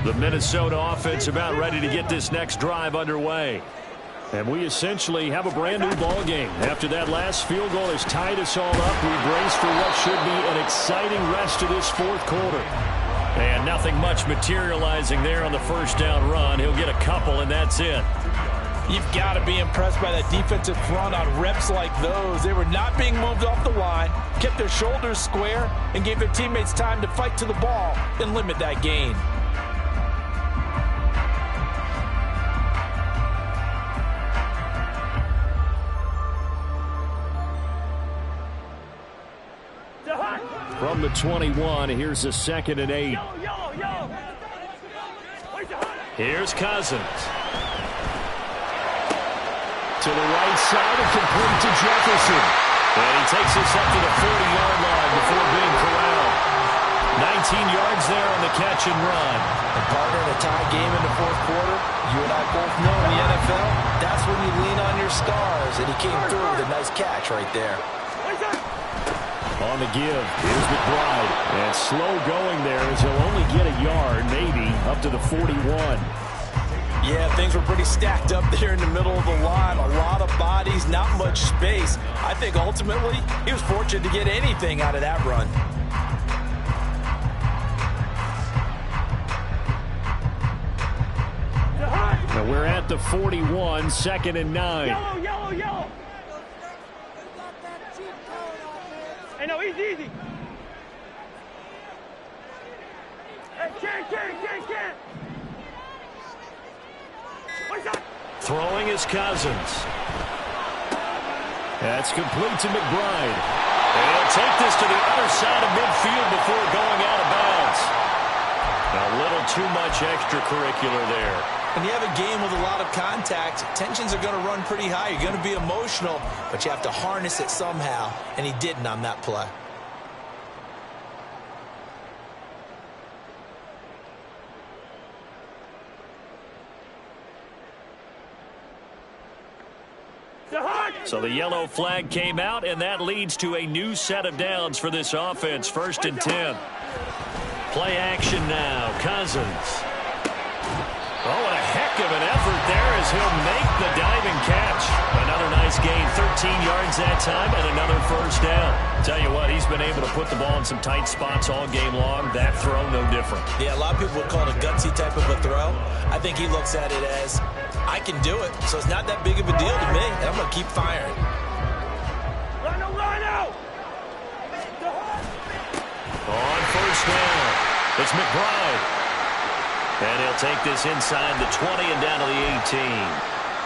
The Minnesota offense about ready to get this next drive underway. And we essentially have a brand new ball game. After that last field goal has tied us all up, we brace for what should be an exciting rest of this 4th quarter. And nothing much materializing there on the first down run. He'll get a couple, and that's it. You've got to be impressed by that defensive front on reps like those. They were not being moved off the line, kept their shoulders square, and gave their teammates time to fight to the ball and limit that gain. From the 21, here's a 2nd and 8. Here's Cousins. To the right side and complete to Jefferson. And he takes us up to the 40-yard line before being corralled. 19 yards there on the catch and run. And partner, in a tie game in the fourth quarter, you and I both know in the NFL, that's when you lean on your stars. And he came through with a nice catch right there. On the give, here's McBride. And slow going there as he'll only get a yard, maybe, up to the 41. Yeah, things were pretty stacked up there in the middle of the line. A lot of bodies, not much space. I think ultimately he was fortunate to get anything out of that run. Now we're at the 41, 2nd and 9. Yellow. Hey, no, easy. Hey, can't. Throwing is Cousins. That's complete to McBride. And he'll take this to the other side of midfield before going out of bounds. A little too much extracurricular there. When you have a game with a lot of contact, tensions are going to run pretty high. You're going to be emotional, but you have to harness it somehow, and he didn't on that play. So the yellow flag came out, and that leads to a new set of downs for this offense. 1st and 10. Play action now. Cousins. Oh, what a heck of an effort there as he'll make the diving catch. Another nice gain, 13 yards that time, and another first down. Tell you what, he's been able to put the ball in some tight spots all game long. That throw, no different. Yeah, a lot of people would call it a gutsy type of a throw. I think he looks at it as, I can do it, so it's not that big of a deal to me. I'm going to keep firing. Run out! On first down, it's McBride. And he'll take this inside the 20 and down to the 18.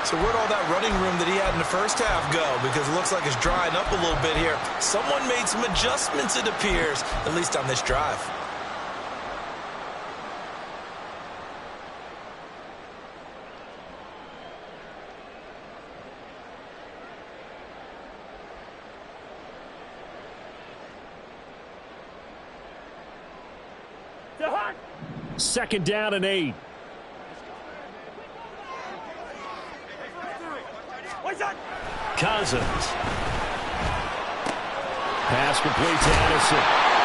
So where'd all that running room that he had in the first half go? Because it looks like it's drying up a little bit here. Someone made some adjustments, it appears, at least on this drive. Second down and 8. Cousins. Pass complete to Addison.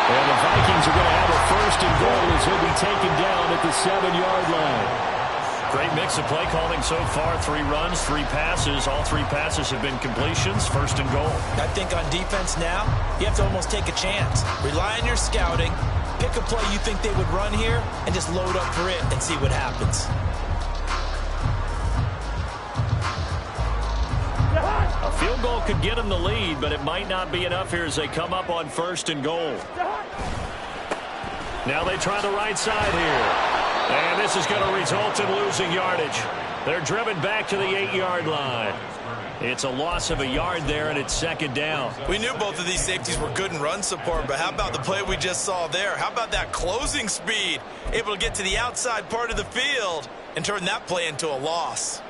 And the Vikings are going to have a 1st and goal as he'll be taken down at the 7-yard line. Great mix of play calling so far. 3 runs, 3 passes. All 3 passes have been completions. 1st and goal. I think on defense now, you have to almost take a chance. Rely on your scouting. Pick a play you think they would run here and just load up for it and see what happens. A field goal could get them the lead, but it might not be enough here as they come up on 1st and goal. Now they try the right side here. And this is going to result in losing yardage. They're driven back to the 8-yard line. It's a loss of a yard there, and it's 2nd down. We knew both of these safeties were good in run support, but how about the play we just saw there? How about that closing speed? Able to get to the outside part of the field and turn that play into a loss.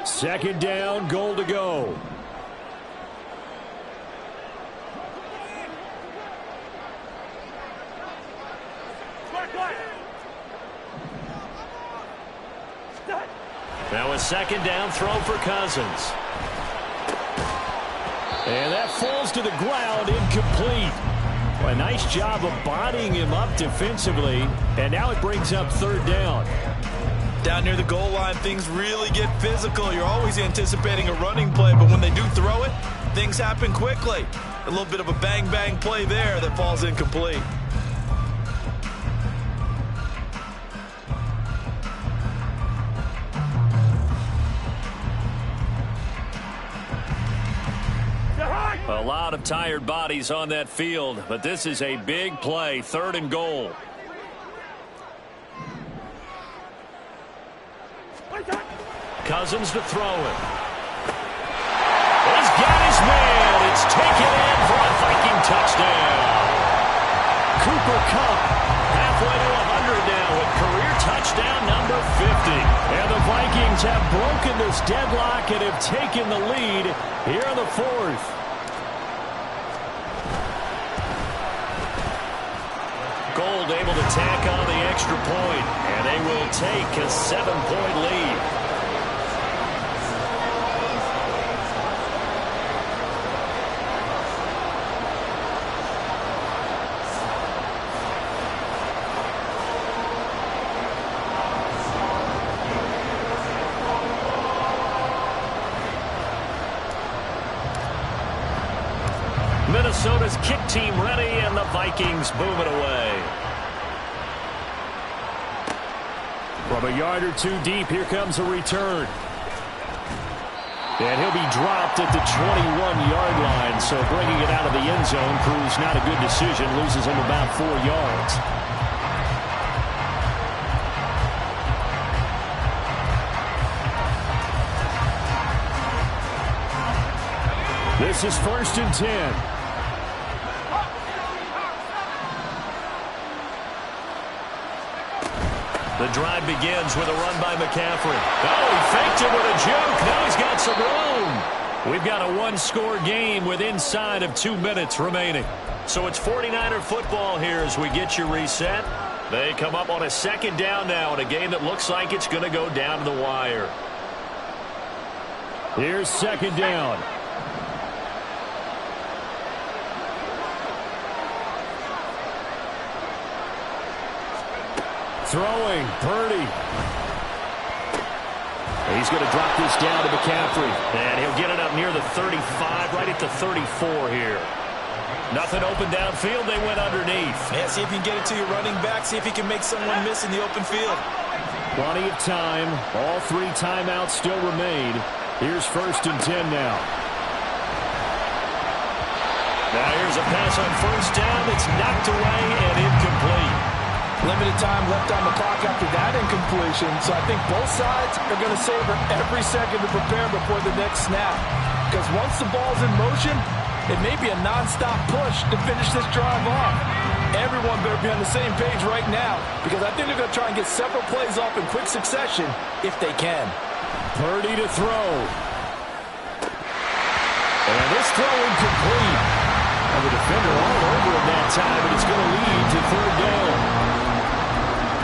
Second down, goal to go. Now a 2nd down throw for Cousins. And that falls to the ground, incomplete. A nice job of bodying him up defensively. And now it brings up 3rd down. Down near the goal line, things really get physical. You're always anticipating a running play, but when they do throw it, things happen quickly. A little bit of a bang-bang play there that falls incomplete. A lot of tired bodies on that field, but this is a big play, 3rd and goal. Cousins to throw it. He's got his man. It's taken in for a Viking touchdown. Cooper Kupp halfway to 100 now with career touchdown number 50. And the Vikings have broken this deadlock and have taken the lead here in the 4th. Gold able to tack on the extra point, and they will take a 7-point lead. Minnesota's kick team ready, and the Vikings move it away. From a yard or 2 deep, here comes a return. And he'll be dropped at the 21-yard line, so bringing it out of the end zone proves not a good decision, loses him about 4 yards. This is 1st and 10. The drive begins with a run by McCaffrey. Oh, he faked it with a joke. Now he's got some room. We've got a 1-score game with inside of 2 minutes remaining. So it's 49er football here as we get you reset. They come up on a 2nd down now in a game that looks like it's going to go down to the wire. Here's 2nd down. Throwing, Purdy. He's going to drop this down to McCaffrey. And he'll get it up near the 35, right at the 34 here. Nothing open downfield, they went underneath. Yeah, see if you can get it to your running back. See if you can make someone miss in the open field. Plenty of time. All 3 timeouts still remain. Here's 1st and 10 now. Now here's a pass on 1st down. It's knocked away and incomplete. Limited time left on the clock after that incompletion, so I think both sides are going to savor every second to prepare before the next snap. Because once the ball's in motion, it may be a non-stop push to finish this drive off. Everyone better be on the same page right now, because I think they're going to try and get several plays off in quick succession if they can. Purdy to throw. And this throw incomplete. And the defender all over him that time, and it's going to lead to 3rd down.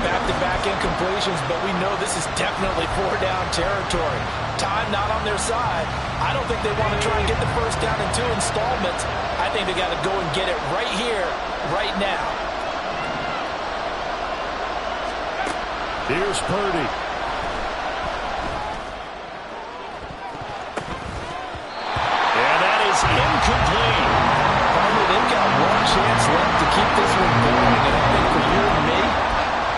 Back-to-back incompletions, but we know this is definitely 4-down territory. Time not on their side. I don't think they want to try and get the 1st down in 2 installments. I think they got to go and get it right here, right now. Here's Purdy. And that is incomplete. They've got one chance left to keep this one going, and I think for you and me,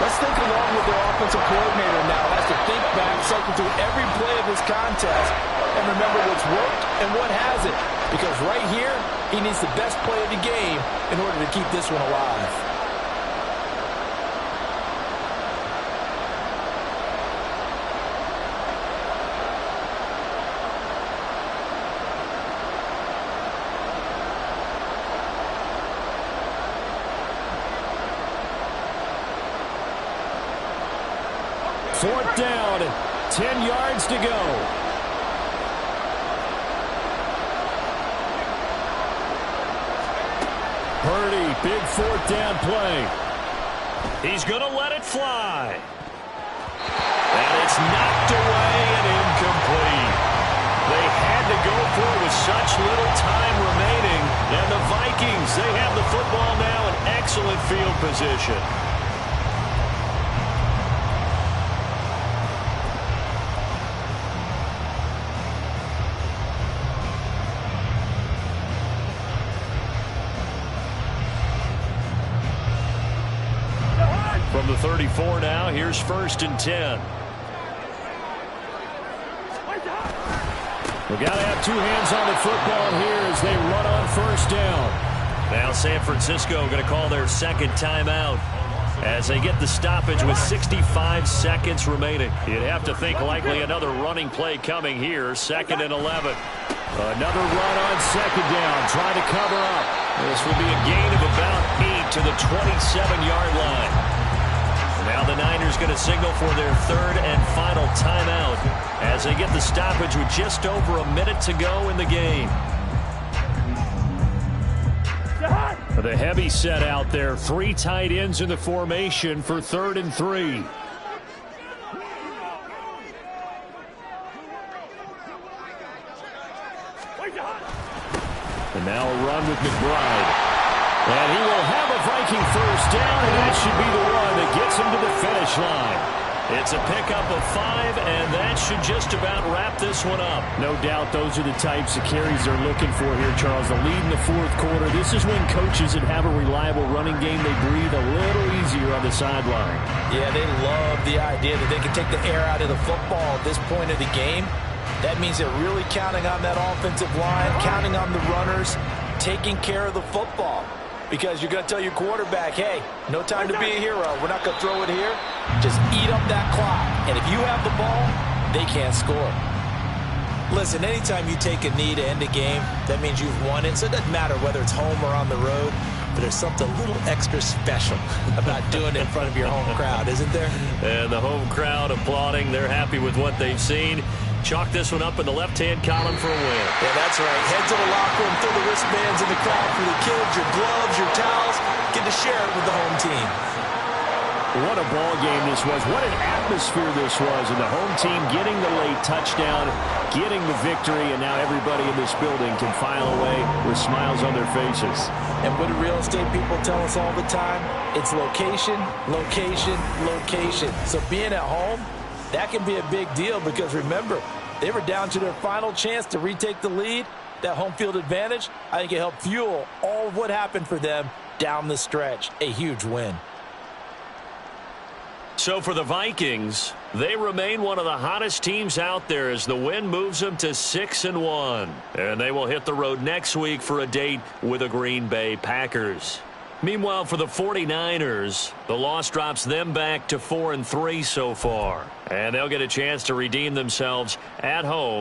let's think along with their offensive coordinator now as to think back, cycle through every play of this contest, and remember what's worked and what hasn't. Because right here, he needs the best play of the game in order to keep this one alive. Fourth down, 10 yards to go. Purdy, big 4th down play. He's going to let it fly. And it's knocked away and incomplete. They had to go for it with such little time remaining. And the Vikings, they have the football now in excellent field position. From the 34 now, here's 1st and 10. We got to have two hands on the football here as they run on first down. Now San Francisco going to call their second timeout as they get the stoppage with 65 seconds remaining. You'd have to think likely another running play coming here. 2nd and 11. Another run on second down. Trying to cover up. This will be a gain of about 8 to the 27-yard line. Now the Niners going to signal for their third and final timeout as they get the stoppage with just over a minute to go in the game. The heavy set out there. 3 tight ends in the formation for 3rd and 3. And now a run with McBride. And he will have a Viking first down, and that should be the one that gets him to the finish line. It's a pickup of 5, and that should just about wrap this one up. No doubt those are the types of carries they're looking for here, Charles. The lead in the 4th quarter. This is when coaches that have a reliable running game, they breathe a little easier on the sideline. Yeah, they love the idea that they can take the air out of the football at this point of the game. That means they're really counting on that offensive line, counting on the runners, taking care of the football. Because you're going to tell your quarterback, hey, no time to be a hero. We're not going to throw it here. Just eat up that clock. And if you have the ball, they can't score. Listen, anytime you take a knee to end a game, that means you've won it. So it doesn't matter whether it's home or on the road. But there's something a little extra special about doing it in front of your home crowd, isn't there? And the home crowd applauding. They're happy with what they've seen. Chalk this one up in the left-hand column for a win. Yeah, that's right. Head to the locker room, throw the wristbands in the crowd for the kids, your gloves, your towels. Get to share it with the home team. What a ball game this was. What an atmosphere this was. And the home team getting the late touchdown, getting the victory, and now everybody in this building can file away with smiles on their faces. And what do real estate people tell us all the time? It's location, location, location. So being at home, that can be a big deal because, remember, they were down to their final chance to retake the lead. That home field advantage, I think it helped fuel all of what happened for them down the stretch. A huge win. So for the Vikings, they remain one of the hottest teams out there as the win moves them to 6-1. And they will hit the road next week for a date with the Green Bay Packers. Meanwhile, for the 49ers, the loss drops them back to 4-3 so far. And they'll get a chance to redeem themselves at home.